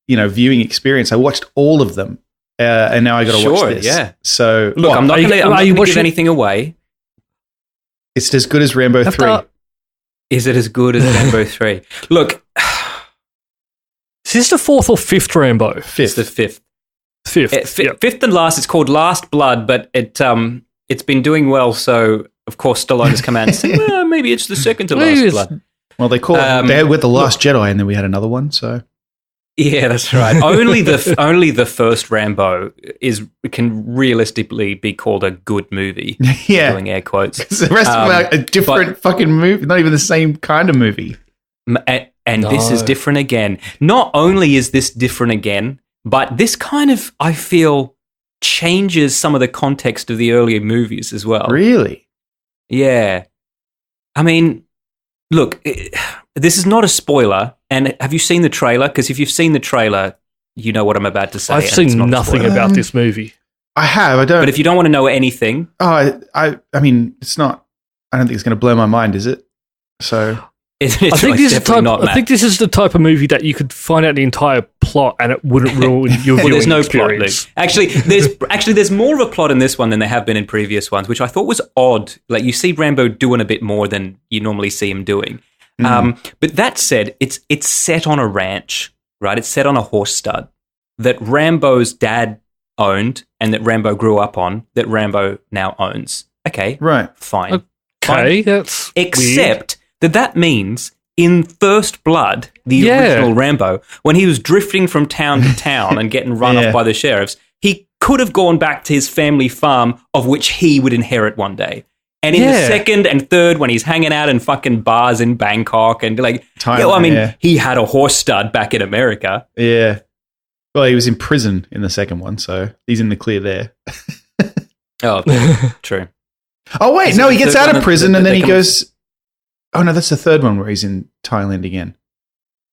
viewing experience. I watched all of them, and now I got to watch this. Yeah. So look, I'm not going to give anything away. It's as good as Rambo 3. Is it as good as Rambo 3? Look, is this the fourth or fifth Rambo? It's the fifth. Fifth and last. It's called Last Blood, but it's been doing well. So of course, Stallone has come out and said, well, maybe it's the second to Last Blood. Well, they call it. They had with the Last Jedi, and then we had another one. So yeah, that's right. only the first Rambo can realistically be called a good movie. Yeah, doing air quotes. The rest of them are a different fucking movie, not even the same kind of movie. And this is different again. Not only is this different again, but this kind of, I feel, changes some of the context of the earlier movies as well. Really? Yeah. I mean, look, this is not a spoiler. And have you seen the trailer? Because if you've seen the trailer, you know what I'm about to say. I've seen nothing about this movie. I have. I don't. But if you don't want to know anything, I mean, it's not. I don't think it's going to blow my mind, is it? So I think this is the type of movie that you could find out the entire plot and it wouldn't ruin your viewing there's no experience. plot, Luke. Actually, there's more of a plot in this one than there have been in previous ones, which I thought was odd. Like, you see Rambo doing a bit more than you normally see him doing. But that said, it's set on a ranch, right? It's set on a horse stud that Rambo's dad owned and that Rambo grew up on, that Rambo now owns. Okay, right, fine. Okay, that's except that means in First Blood, the original Rambo, when he was drifting from town to town and getting run off by the sheriffs, he could have gone back to his family farm, of which he would inherit one day. And in the second and third, when he's hanging out in fucking bars in Bangkok and like, he had a horse stud back in America. Yeah. Well, he was in prison in the second one, so he's in the clear there. Oh, true. Oh, wait, no, he gets out of prison and then he goes... Oh, no, that's the third one where he's in Thailand again.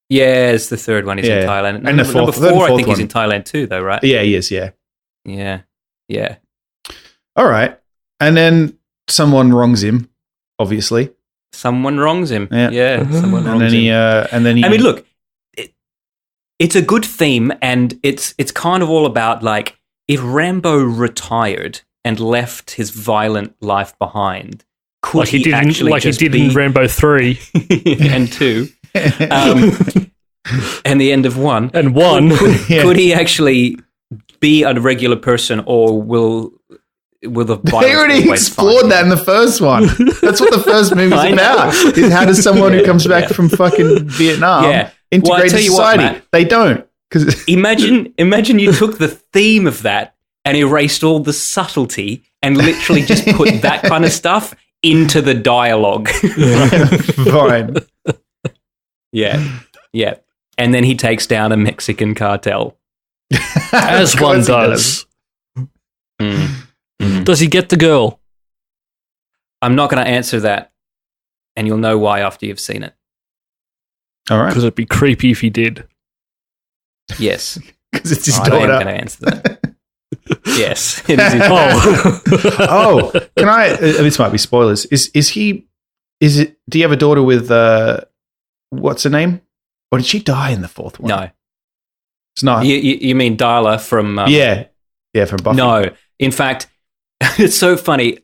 Yeah, it's the third one he's in Thailand. And the number four, I think he's in Thailand too, though, right? Yeah, he is, yeah. Yeah. All right. And then someone wrongs him, obviously. Someone wrongs him. Yeah, someone wrongs him. And then he... I mean, look, it's a good theme, and it's kind of all about, like, if Rambo retired and left his violent life behind... Could he did in Rambo 3 and 2, and the end of 1 and 1? Could he actually be a regular person, or will the violence? They already explored that in the first one. That's what the first movie's about. Is how does someone who comes back from fucking Vietnam integrate society? What, Matt, they don't. Because imagine you took the theme of that and erased all the subtlety and literally just put that kind of stuff into the dialogue. Fine. Yeah. And then he takes down a Mexican cartel. As one does. Does he get the girl? I'm not going to answer that, and you'll know why after you've seen it. All right. Because it'd be creepy if he did. Yes. Because it's his daughter. I am going to answer that. Yes, it is his daughter. Can I? This might be spoilers. Do you have a daughter with what's her name? Or did she die in the fourth one? No, it's not. You mean Darla from? From Buffy. No, in fact, it's so funny.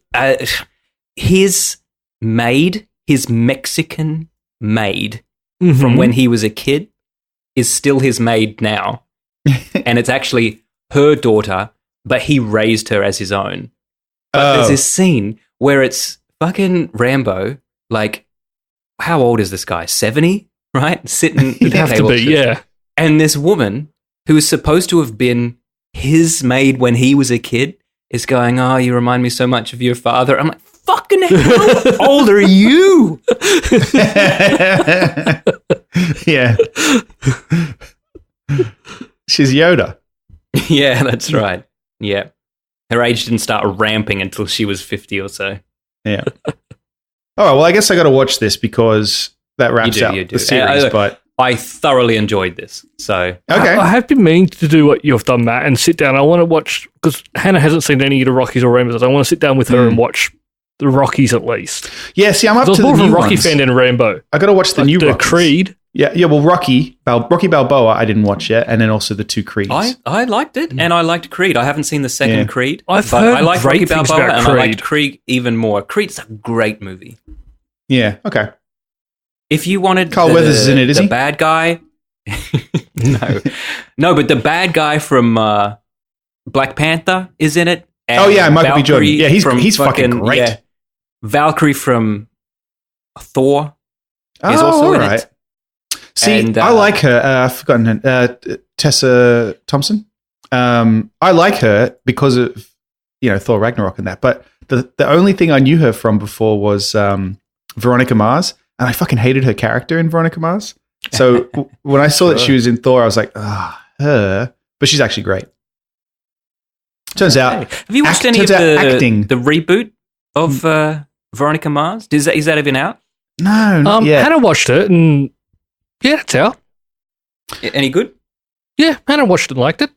His maid, his Mexican maid from when he was a kid, is still his maid now, and it's actually her daughter. But he raised her as his own. But there's this scene where it's fucking Rambo, like, how old is this guy? 70, right? Sitting. He'd have to be, yeah. And this woman, who is supposed to have been his maid when he was a kid, is going, "Oh, you remind me so much of your father." I'm like, fucking hell, how old are you? Yeah. She's Yoda. Yeah, that's right. Yeah. Her age didn't start ramping until she was 50 or so. Yeah. All right, well, I guess I got to watch this because that wraps up the series. But I thoroughly enjoyed this. So okay. I have been meaning to do what you've done, Matt, and sit down. I want to watch, because Hannah hasn't seen any of the Rockies or Rambos. I want to sit down with her and watch the Rockies at least. Yeah, see, I'm up to the new ones. I was more of a Rocky fan than Rambo. I got to watch the new Rockies. Creed. Yeah. Well, Rocky Balboa, I didn't watch yet, and then also the two Creeds. I liked it, and I liked Creed. I haven't seen the second Creed, but I like Rocky Balboa, and I liked Creed even more. Creed's a great movie. Yeah. Okay. If you wanted Carl Weathers is in it, is he? The bad guy. No, but the bad guy from Black Panther is in it. Michael B. Jordan. Yeah, he's fucking great. Yeah, Valkyrie from Thor is also in it. See, I like her. I've forgotten her. Tessa Thompson. I like her because of Thor Ragnarok and that. But the only thing I knew her from before was Veronica Mars, and I fucking hated her character in Veronica Mars. So when I saw that she was in Thor, I was like, her. But she's actually great. Turns out. Have you watched any of the reboot of Veronica Mars? Is that even out? No. Hannah watched it, and yeah, it's out. Any good? Yeah, Hannah watched it and liked it.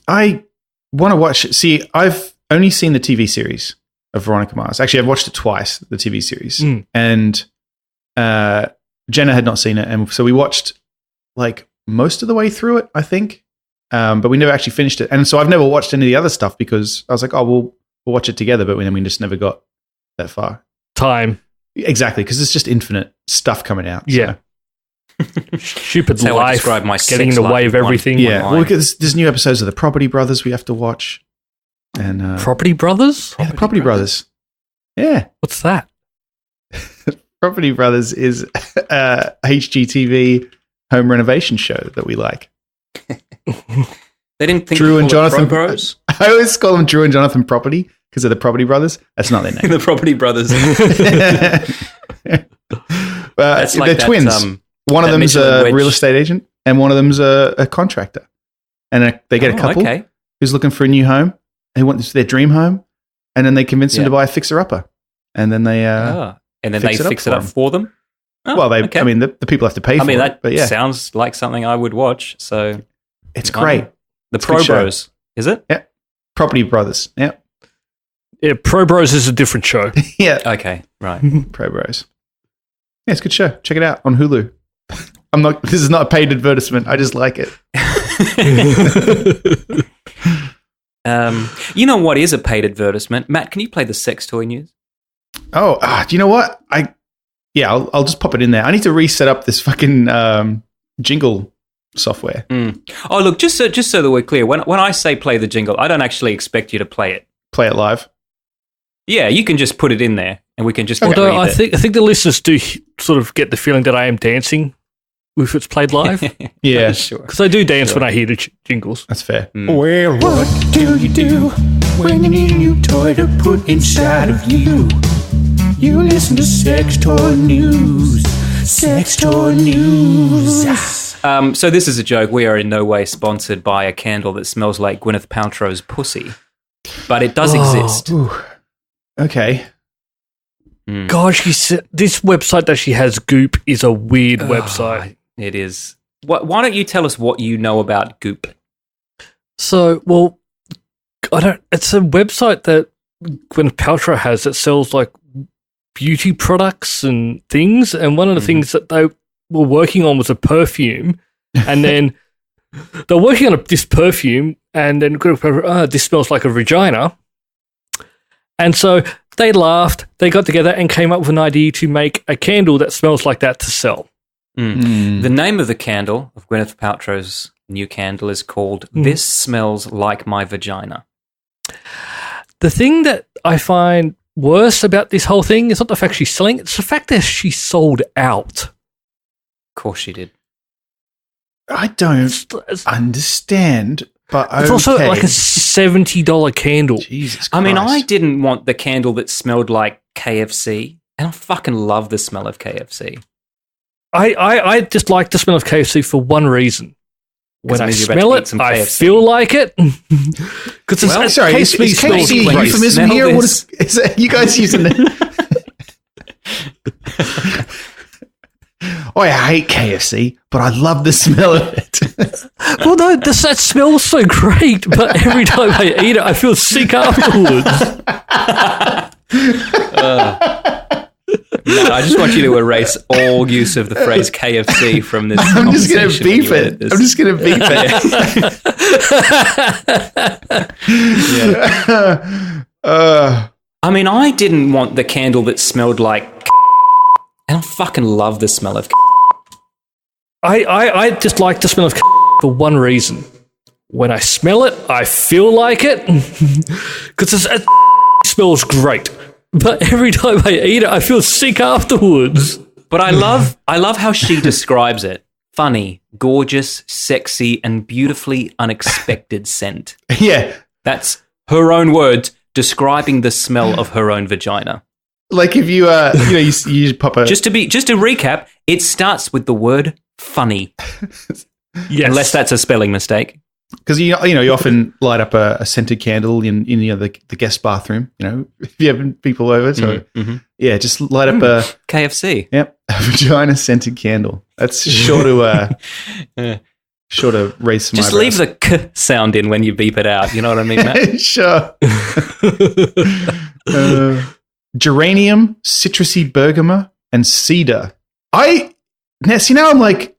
I want to watch it. See, I've only seen the TV series of Veronica Mars. Actually, I've watched it twice, the TV series. And Jenna had not seen it. And so we watched like most of the way through it, I think. But we never actually finished it. And so I've never watched any of the other stuff because I was like, we'll watch it together. But then we just never got that far. Time. Exactly, because it's just infinite stuff coming out. So. Yeah. Stupid life getting in the way of everything. Yeah. Well, there's new episodes of the Property Brothers we have to watch. And Property Brothers? Yeah, the Property Brothers. Yeah. What's that? Property Brothers is a HGTV home renovation show that we like. They didn't think Drew and Jonathan Bros. I always call them Drew and Jonathan Property because of the Property Brothers. That's not their name. The Property Brothers. They're twins. One of them's a real estate agent and one of them's a contractor. And they get a couple who's looking for a new home. They want this their dream home. And then they convince them to buy a fixer-upper. And then they fix it up for them? Oh, well, I mean, the people have to pay for it. That sounds like something I would watch. So it's great. The Pro Bros, is it? Yeah. Property Brothers. Yeah. Yeah, Pro Bros is a different show. Yeah. Okay, right. Pro Bros. Yeah, it's a good show. Check it out on Hulu. This is not a paid advertisement. I just like it. You know what is a paid advertisement? Matt, can you play the sex toy news? Oh, do you know what? I'll just pop it in there. I need to reset up this fucking jingle software. Oh, look, just so that we're clear, when I say play the jingle, I don't actually expect you to play it. Play it live? Yeah, you can just put it in there and we can just Although I think the listeners do sort of get the feeling that I am dancing if it's played live. Yeah, sure. Because I do dance when I hear the jingles. That's fair. Well, what do you do when you need a new toy to put inside of you? You listen to Sex Toy News. Sex Toy News. So this is a joke. We are in no way sponsored by a candle that smells like Gwyneth Paltrow's pussy, but it does exist. Ooh. Okay. Gosh, this website that she has, Goop, is a weird website. It is. Why don't you tell us what you know about Goop? So, well, it's a website that Gwyneth Paltrow has that sells like beauty products and things. And one of the things that they were working on was a perfume. And then they're working on this perfume, and then Gwyneth Paltrow, this smells like a vagina. And so they laughed, they got together and came up with an idea to make a candle that smells like that to sell. The name of the candle, of Gwyneth Paltrow's new candle, is called This Smells Like My Vagina. The thing that I find worse about this whole thing is not the fact she's selling, it's the fact that she sold out. Of course she did. I don't understand, but it's also like a $70 candle. Jesus Christ. I mean, I didn't want the candle that smelled like KFC, and I fucking love the smell of KFC. I just like the smell of KFC for one reason. When I smell it, I feel like it. Because sorry, is KFC a euphemism here? What is that, you guys using it? Oh, I hate KFC, but I love the smell of it. Well, no, that smells so great, but every time I eat it, I feel sick afterwards. No, I just want you to erase all use of the phrase KFC from this I'm just going to beep it. This. I'm just going to beep it. I mean, I didn't want the candle that smelled like and I fucking love the smell of I just like the smell of for one reason. When I smell it, I feel like it. Because it smells great. But every time I eat it, I feel sick afterwards. But I love how she describes it. Funny, gorgeous, sexy, and beautifully unexpected scent. Yeah. That's her own words describing the smell of her own vagina. Like if you you pop a... Just to recap, it starts with the word funny. Yes. Unless that's a spelling mistake. Because you often light up a scented candle in the guest bathroom. If you have people over, so yeah, just light up a KFC. Yep, a vagina scented candle. That's sure to raise some. Just eyebrows. leave the k sound in when you beep it out. You know what I mean, Matt? Sure. Geranium, citrusy bergamot, and cedar. Now I'm like,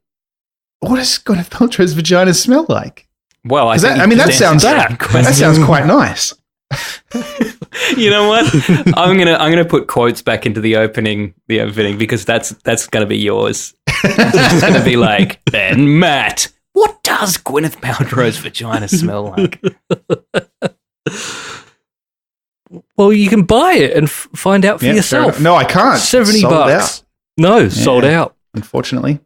what does Gwyneth Paltrow's vagina smell like? Well, that sounds quite nice. You know what? I'm gonna put quotes back into the opening because that's gonna be yours. It's gonna be like, then Matt, what does Gwyneth Paltrow's vagina smell like? Well, you can buy it and find out for yourself. No, I can't. $70. Sold out. No, sold out. Unfortunately.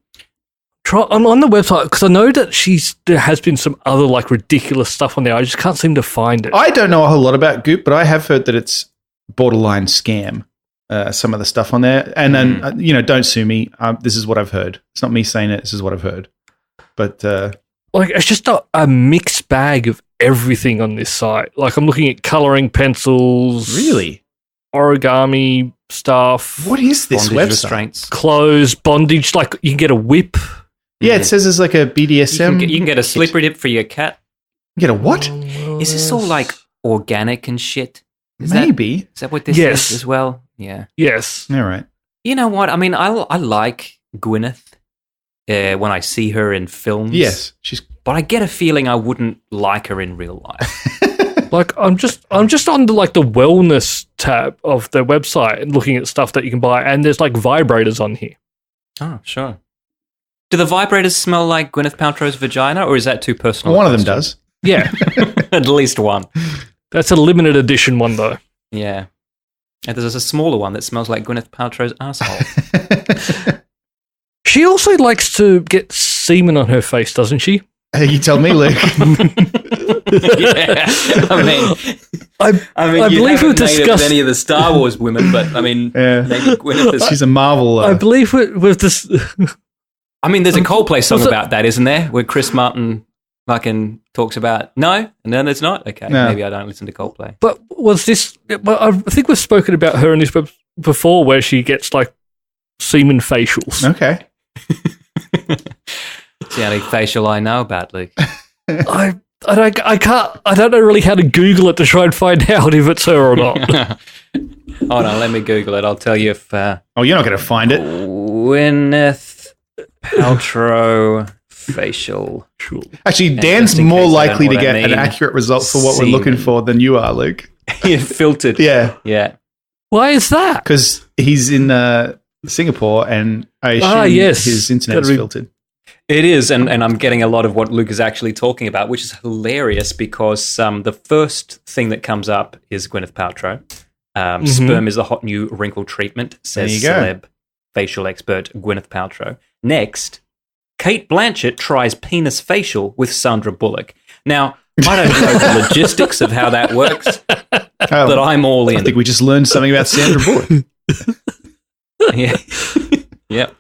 I'm on the website because I know that there has been some other like ridiculous stuff on there. I just can't seem to find it. I don't know a whole lot about Goop, but I have heard that it's borderline scam. Some of the stuff on there, and then don't sue me. This is what I've heard. It's not me saying it. This is what I've heard. But like, it's just a mixed bag of everything on this site. Like, I'm looking at coloring pencils, really, origami stuff. What is this bondage website? Restraints. Clothes, bondage. Like, you can get a whip. Yeah, it says there's like a BDSM. You can get a slippery dip for your cat. You get a what? Is this all like organic and shit? Maybe. Is that what this Yes. is as well? Yeah. Yes. All right. You know what? I mean, I like Gwyneth when I see her in films. Yes, but I get a feeling I wouldn't like her in real life. Like, I'm just on the wellness tab of their website and looking at stuff that you can buy, and there's like vibrators on here. Oh, sure. Do the vibrators smell like Gwyneth Paltrow's vagina, or is that too personal? Well, one of them does. Yeah. At least one. That's a limited edition one, though. Yeah. And there's a smaller one that smells like Gwyneth Paltrow's asshole. She also likes to get semen on her face, doesn't she? You tell me, Luke. Yeah. I mean, believe we've discussed any of the Star Wars women, but I mean, Yeah. maybe Gwyneth is. She's a Marvel. I believe with this. I mean, there's a Coldplay song Was it- about that, isn't there? Where Chris Martin fucking talks about no, and then there's not. Okay, No. maybe I don't listen to Coldplay. But was this? Well, I think we've spoken about her in this before, where she gets like semen facials. Okay. It's the only facial I know about, Luke. I don't know really how to Google it to try and find out if it's her or not. Hold on, let me Google it. I'll tell you if Oh, you're not going to find it. Gwyneth Paltrow facial. Actually, Yeah, Dan's just in more case I don't likely know to what I get an mean. accurate result for what we're Semen. looking for than you are, Luke. Yeah, filtered. Yeah, Yeah. Why is that? because he's in Singapore, and I assume yes. his internet's Gotta be- filtered. It is, and I'm getting a lot of what Luke is actually talking about, which is hilarious because the first thing that comes up is Gwyneth Paltrow. Sperm is the hot new wrinkle treatment, says There you celeb facial expert Gwyneth Paltrow. Next, Kate Blanchett tries penis facial with Sandra Bullock. Now, I don't know the logistics of how that works, but I'm all in. I think we just learned something about Sandra Bullock. Yeah. Yep.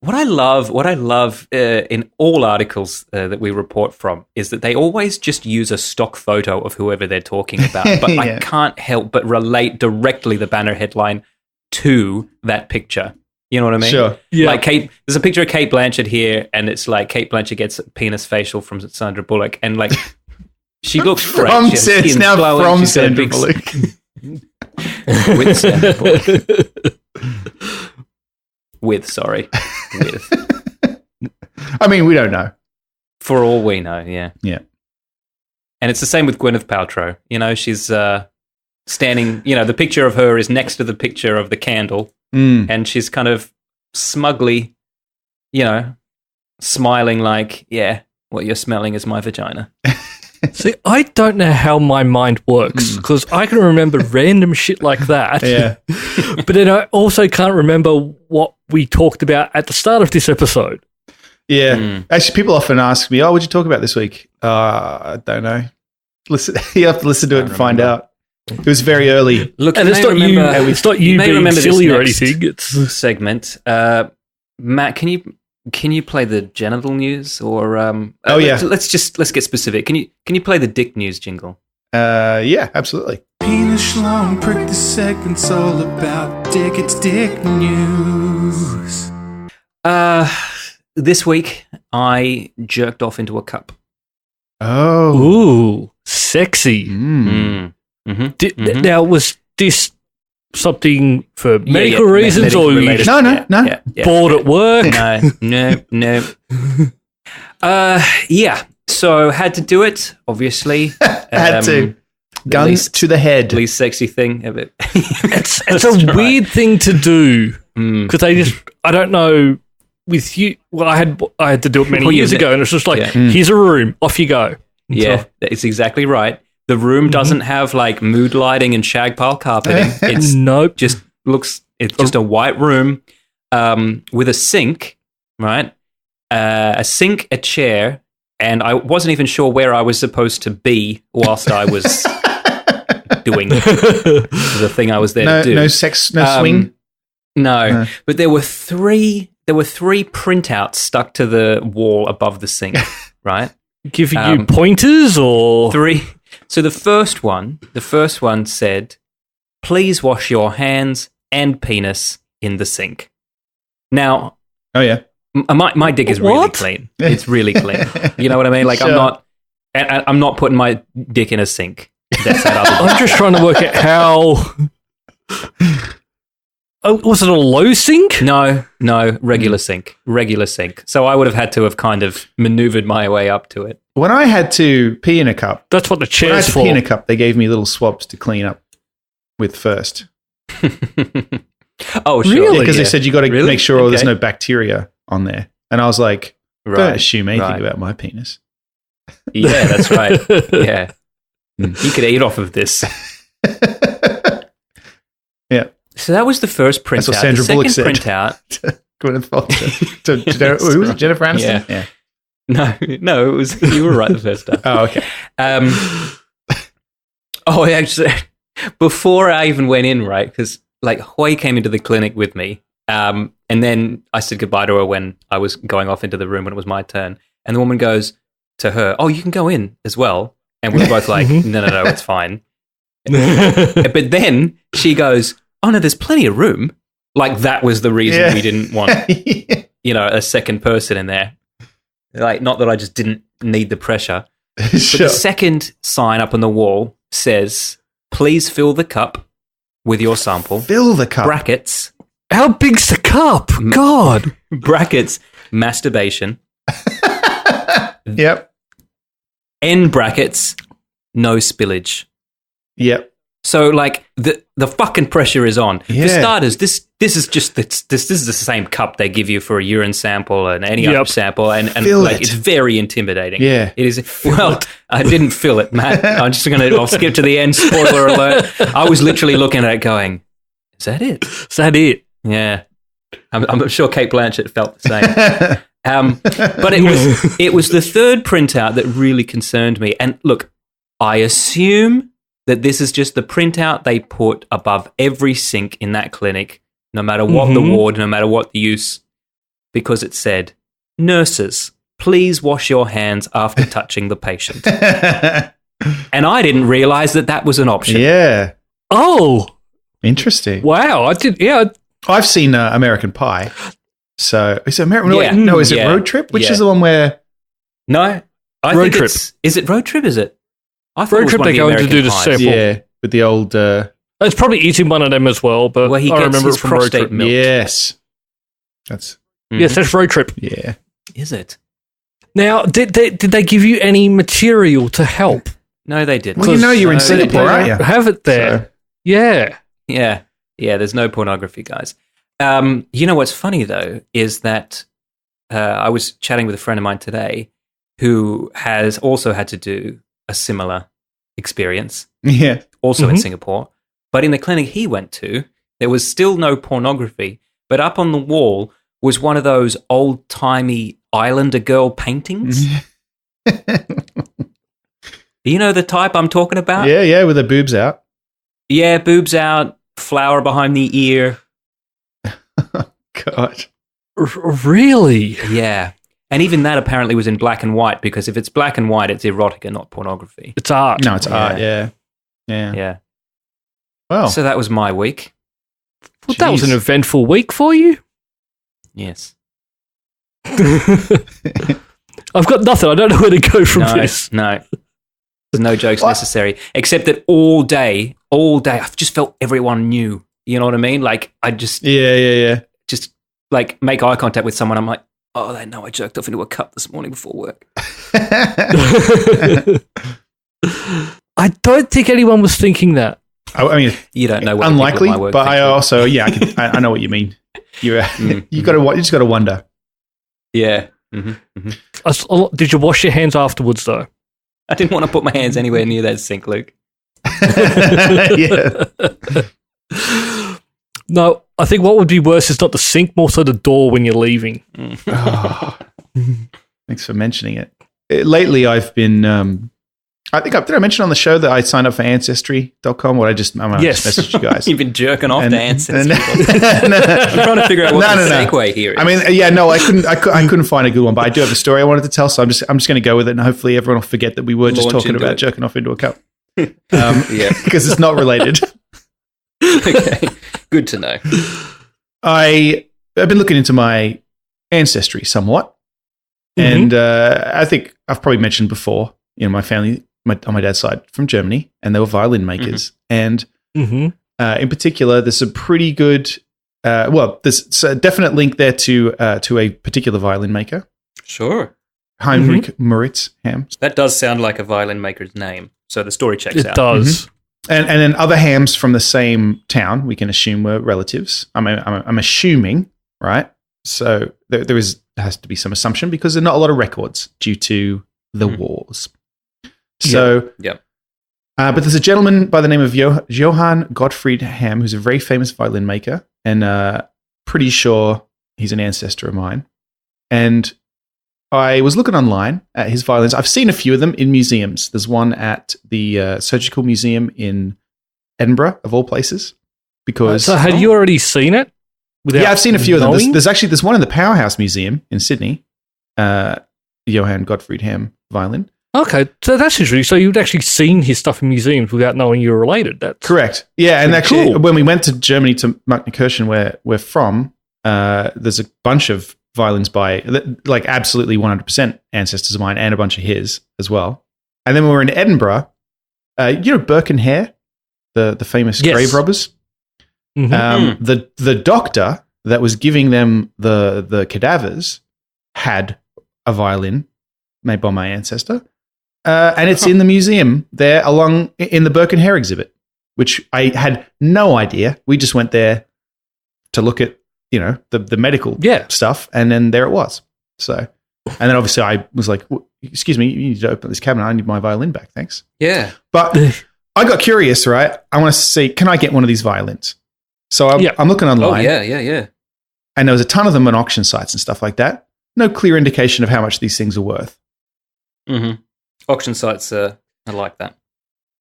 What I love in all articles that we report from is that they always just use a stock photo of whoever they're talking about. But I Yeah. can't help but relate directly the banner headline to that picture. You know what I mean? Sure. Yeah. Like there's a picture of Kate Blanchett here, and it's like Kate Blanchett gets a penis facial from Sandra Bullock, and like she looks great. From, She has it's skin now glowing, from she's got a Sandra big Bullock. with Sandra Bullock. With. I mean, we don't know. For all we know, yeah. Yeah. And it's the same with Gwyneth Paltrow. You know, she's standing, the picture of her is next to the picture of the candle, and she's kind of smugly, smiling like, yeah, what you're smelling is my vagina. See, I don't know how my mind works because I can remember random shit like that. Yeah. But then I also can't remember what we talked about at the start of this episode. Yeah. Actually, people often ask me, what'd you talk about this week? I don't know. Listen, you have to listen to it and find out. It was very early. Look, And it's not you. It's not you may being remember this silly or next anything. It's segment. Matt, can you play the genital news or yeah. let's get specific. Can you play the dick news jingle? Yeah, absolutely. Penis schlong, prick the segment's all about dick, it's dick news. This week I jerked off into a cup. Oh. ooh, sexy. Mm-hmm. Now, was this something for medical yeah, reasons medical or you related. just No. Yeah. bored at work? No. Yeah. So had to do it, obviously. Had to. Guns least- to the head. Least sexy thing of it. It's a weird thing to do because I don't know. With you, well, I had to do it many Well, years yeah, ago, and it's just like, yeah. here's a room, off you go. Yeah, it's exactly right. The room doesn't have like mood lighting and shag pile carpeting. It's Nope. just it's just a white room with a sink, right? a sink, a chair, and I wasn't even sure where I was supposed to be whilst I was doing the thing I was there to do. No sex, no swing? No, but there were three printouts stuck to the wall above the sink, right? Giving you pointers or 3. So the first one said, "Please wash your hands and penis in the sink." Now, my dick is really clean. It's really clean. You know what I mean? Like, sure. I'm not putting my dick in a sink. I'm just trying to work out how. Was it a low sink? No, regular sink. So I would have had to have kind of maneuvered my way up to it. When I had to pee in a cup, that's what the chair's for. When I had to pee in a cup, they gave me little swabs to clean up with first. Oh, sure. Really? Because they said you got to make sure there's no bacteria on there. And I was like, don't assume anything about my penis. Yeah, that's right. Yeah. You could eat off of this. Yeah. So that was the first printout. That's what Sandra Bullock said. Printout. Gwyneth Paltrow. Who was it? Jennifer Aniston? Yeah. No, it was, you were right the first time. Oh, okay. Actually, before I even went in, right, because like Hoy came into the clinic with me, and then I said goodbye to her when I was going off into the room when it was my turn, and the woman goes to her, "Oh, you can go in as well," and we were both like, no, it's fine. But then she goes, "Oh no, there's plenty of room." Like that was the reason we didn't want, a second person in there. Like, not that I just didn't need the pressure. Sure. But the second sign up on the wall says, "Please fill the cup with your sample." Fill the cup. Brackets. How big's the cup? God. Brackets. Masturbation. Yep. End brackets. No spillage. Yep. So, like, the fucking pressure is on. Yeah. For starters, this is just this is the same cup they give you for a urine sample and any other sample, and like it's very intimidating. Yeah, it is. Well, I didn't fill it, Matt. I'll skip to the end. Spoiler alert! I was literally looking at it, going, "Is that it? Is that it?" Yeah, I'm sure Kate Blanchett felt the same. But it was the third printout that really concerned me. And look, I assume that this is just the printout they put above every sink in that clinic, no matter what the ward, no matter what the use, because it said, "Nurses, please wash your hands after touching the patient." And I didn't realize that was an option. Yeah. Oh. Interesting. Wow. I did, I've seen American Pie. So, is it American? No, is it Road Trip? Which is the one where... No. Road Trip. Is it Road Trip, is it? I thought Road Trip, they're going to do the sample. Yeah, with the old... it's probably eating one of them as well, but he I gets remember his it from Road Trip. milk. Yes. That's... Yes, that's Road Trip. Yeah. Is it? Now, did they give you any material to help? No, they didn't. Well, you're in Singapore, aren't you? Have it there. So. Yeah. Yeah, there's no pornography, guys. You know what's funny, though, is that I was chatting with a friend of mine today who has also had to do a similar experience, also in Singapore. But in the clinic he went to, there was still no pornography, but up on the wall was one of those old-timey Islander girl paintings. You know the type I'm talking about? Yeah, with the boobs out. Yeah, boobs out, flower behind the ear. God. Really? Yeah. And even that apparently was in black and white, because if it's black and white, it's erotica, not pornography. It's art. No, it's art, yeah. Well. So that was my week. Well, that was an eventful week for you. Yes. I've got nothing. I don't know where to go from this. No. There's no jokes necessary, except that all day, I've just felt everyone knew. You know what I mean? Like, I just... Yeah. Just, like, make eye contact with someone. I'm like, oh, they know I jerked off into a cup this morning before work. I don't think anyone was thinking that. I mean, you don't know what unlikely, my work but I also, I know what you mean. You just got to wonder. Yeah. Did you wash your hands afterwards, though? I didn't want to put my hands anywhere near that sink, Luke. Yeah. No, I think what would be worse is not the sink, more so the door when you're leaving. Oh, Thanks for mentioning it. Lately, I've been. Did I mention on the show that I signed up for Ancestry.com? Or just messaged you guys. You've been jerking off to Ancestry. I'm trying to figure out what the segue here is. I mean, I couldn't find a good one, but I do have a story I wanted to tell, so I'm just going to go with it, and hopefully everyone will forget that we were just talking about jerking off into a cup. Because it's not related. Okay, good to know. I've been looking into my ancestry somewhat, and I think I've probably mentioned before, my family on my dad's side from Germany, and they were violin makers. And in particular, there's a pretty good, there's a definite link there to a particular violin maker. Sure. Heinrich Moritz Ham. That does sound like a violin maker's name, so the story checks out. It does. And then other hams from the same town, we can assume were relatives. I'm assuming, right? So there has to be some assumption because there are not a lot of records due to the wars. So, but there's a gentleman by the name of Johann Gottfried Ham, who's a very famous violin maker, and pretty sure he's an ancestor of mine. And I was looking online at his violins. I've seen a few of them in museums. There's one at the Surgical Museum in Edinburgh, of all places. Because so had you already seen it? Yeah, I've seen a few of them. There's one in the Powerhouse Museum in Sydney, Johann Gottfried Ham violin. Okay, so that's interesting. So you'd actually seen his stuff in museums without knowing you were related. That's correct. Yeah, and actually, cool. When we went to Germany to Magdenkirchen, where we're from, there's a bunch of violins by absolutely 100% ancestors of mine, and a bunch of his as well. And then when we were in Edinburgh, Burke and Hare, the famous grave robbers. The doctor that was giving them the cadavers had a violin made by my ancestor. And it's in the museum there along in the Burke and Hare exhibit, which I had no idea. We just went there to look at, the medical stuff. And then there it was. So, and then obviously I was like, excuse me, you need to open this cabinet. I need my violin back. Thanks. Yeah. But I got curious, right? I want to see, can I get one of these violins? So I'm looking online. Oh, yeah. And there was a ton of them on auction sites and stuff like that. No clear indication of how much these things are worth. Mm-hmm. Auction sites are like that.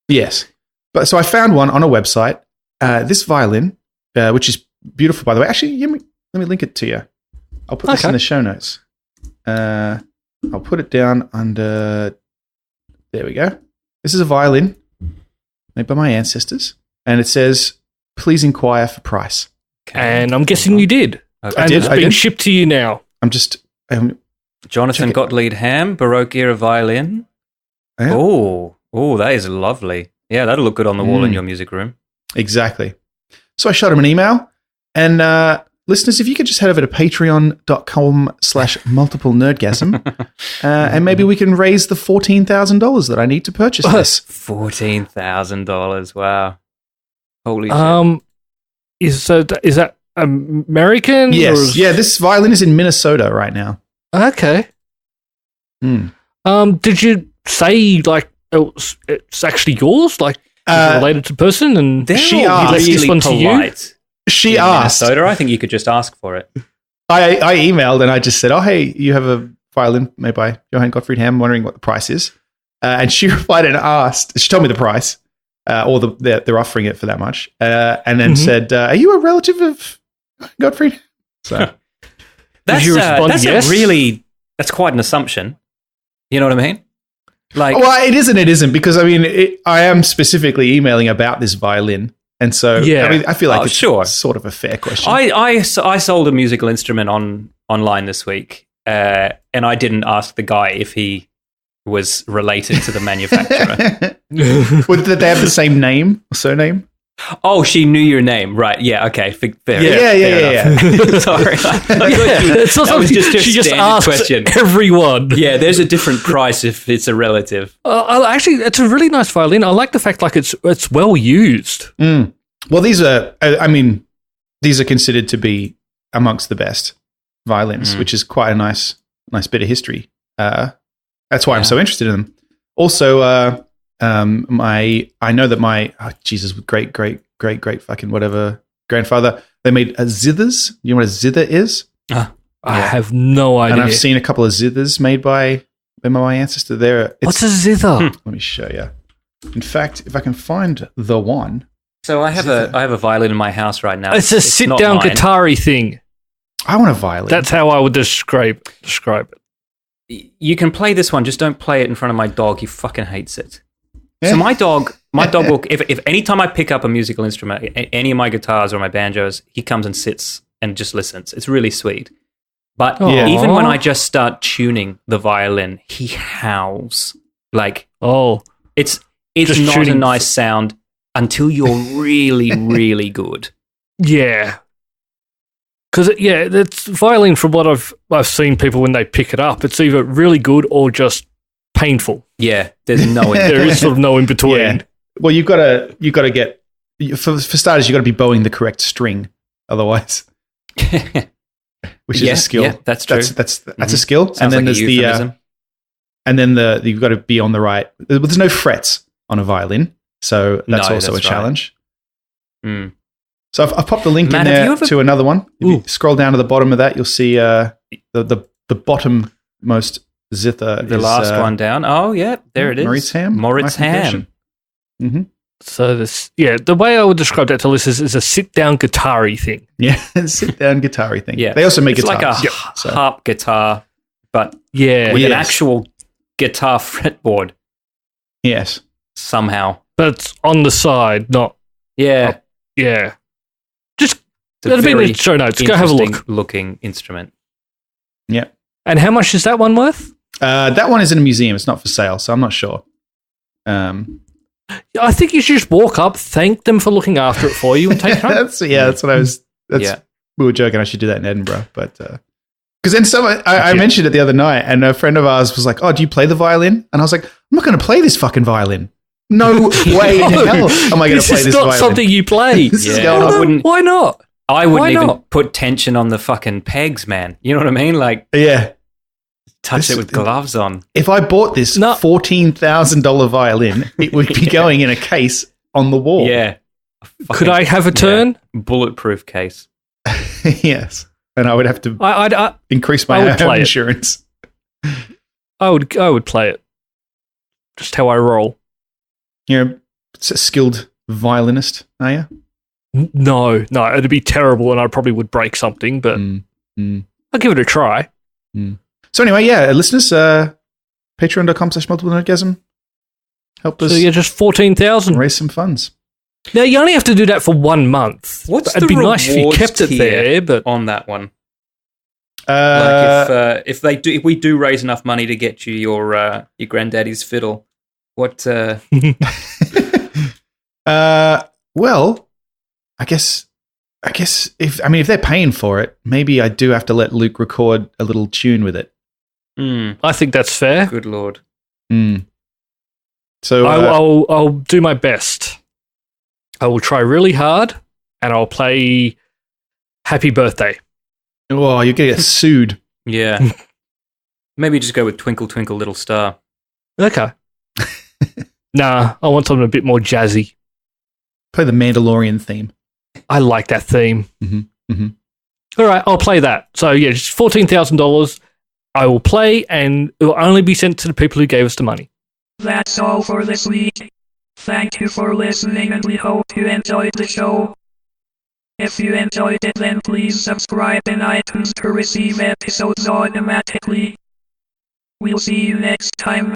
Yes. But so I found one on a website. This violin, which is beautiful, by the way. Actually, let me link it to you. I'll put this in the show notes. I'll put it down under... There we go. This is a violin made by my ancestors. And it says, please inquire for price. Okay. And I'm guessing you did. Okay. I did. It's been shipped to you now. I'm just... Jonathan Gottlieb Ham, Baroque era violin. Yeah. Oh, that is lovely. Yeah, that'll look good on the wall in your music room. Exactly. So I shot him an email, and listeners, if you could just head over to patreon.com/multiplenerdgasm, and maybe we can raise the $14,000 that I need to purchase this. $14,000. Wow. Holy shit. Is that American? Yes. Yeah, this violin is in Minnesota right now. Okay. Did you say it's actually yours? Related to person, and she asked this one to you. She asked. Minnesota, I think you could just ask for it. I emailed and I just said, "Oh, hey, you have a violin made by Johann Gottfried Ham. Wondering what the price is." And she replied and asked. She told me the price, or they're offering it for that much, and then said, "Are you a relative of Gottfried?" So that's quite an assumption. You know what I mean? Well, it isn't. It isn't because I am specifically emailing about this violin, and so I feel like it's sort of a fair question. I sold a musical instrument online this week, and I didn't ask the guy if he was related to the manufacturer. Did they have the same name or surname? Oh, she knew your name, right? Yeah, okay, fair. Yeah. Sorry, she just asked question. Everyone. Yeah, there's a different price if it's a relative. Actually, it's a really nice violin. I like the fact it's well used. Well, these are considered to be amongst the best violins, which is quite a nice bit of history. That's why I'm so interested in them. Also, I know that my great fucking whatever grandfather, they made zithers. You know what a zither is? I have no idea. And I've seen a couple of zithers made by my ancestor. What's a zither? Let me show you. In fact, if I can find the one. So I have a violin in my house right now. It's a sit-down guitar-y thing. I want a violin. That's how I would describe it. You can play this one, just don't play it in front of my dog. He fucking hates it. Yeah. So my dog will, if any time I pick up a musical instrument, any of my guitars or my banjos, he comes and sits and just listens. It's really sweet. But even when I just start tuning the violin, he howls. Like, it's not a nice sound until you're really, really good. Yeah. Because, it's violin from what I've seen people when they pick it up. It's either really good or just painful. Yeah, there's no in there is sort of no in between. Yeah. Well, you've got to get for starters, you've got to be bowing the correct string, otherwise, which is a skill. Yeah, that's true. That's a skill. Sounds and then like there's the you've got to be on the right. There's no frets on a violin, so that's also a challenge. Right. So I've popped the link in there to another one. If you scroll down to the bottom of that, you'll see the bottom-most zither. The last one down. Oh, yeah, there it is. Moritz Ham. Mm-hmm. So the way I would describe that to listeners is a sit-down guitar-y thing. Yeah, sit-down guitar-y thing. Yeah, they also make guitars. It's like a harp guitar, but with an actual guitar fretboard. Yes, somehow, but it's on the side, not. Yeah. Just it'll be in the show notes. Go have a look. Looking instrument. Yeah. And how much is that one worth? That one is in a museum. It's not for sale, so I'm not sure. I think you should just walk up, thank them for looking after it for you, and take it home. That's what I was. We were joking. I should do that in Edinburgh, but because then I mentioned it the other night, and a friend of ours was like, "Oh, do you play the violin?" And I was like, "I'm not going to play this fucking violin. No way in hell am I going to play this violin. This is not something you play. Why not? I wouldn't even put tension on the fucking pegs, man. You know what I mean? Like, touch it with gloves on. If I bought this $14,000 violin, it would be going in a case on the wall. Yeah. Could I have a turn? Bulletproof case. Yes. And I would have to increase my home insurance. I would play it. Just how I roll. You're a skilled violinist, are you? No, it'd be terrible, and I probably would break something, but I'll give it a try. So anyway, listeners, patreon.com/multiplenerdgasm. Help us. So just 14,000. Raise some funds. Now, you only have to do that for 1 month. It'd be nice if you kept it there, but on that one. If we do raise enough money to get you your granddaddy's fiddle, what? Well, I guess if they're paying for it, maybe I do have to let Luke record a little tune with it. I think that's fair. Good Lord. So I'll do my best. I will try really hard, and I'll play Happy Birthday. Oh, you're going to get sued. Yeah. Maybe just go with Twinkle Twinkle Little Star. Okay. Nah, I want something a bit more jazzy. Play the Mandalorian theme. I like that theme. All right, I'll play that. So, just $14,000. I will play, and it will only be sent to the people who gave us the money. That's all for this week. Thank you for listening, and we hope you enjoyed the show. If you enjoyed it, then please subscribe in iTunes to receive episodes automatically. We'll see you next time.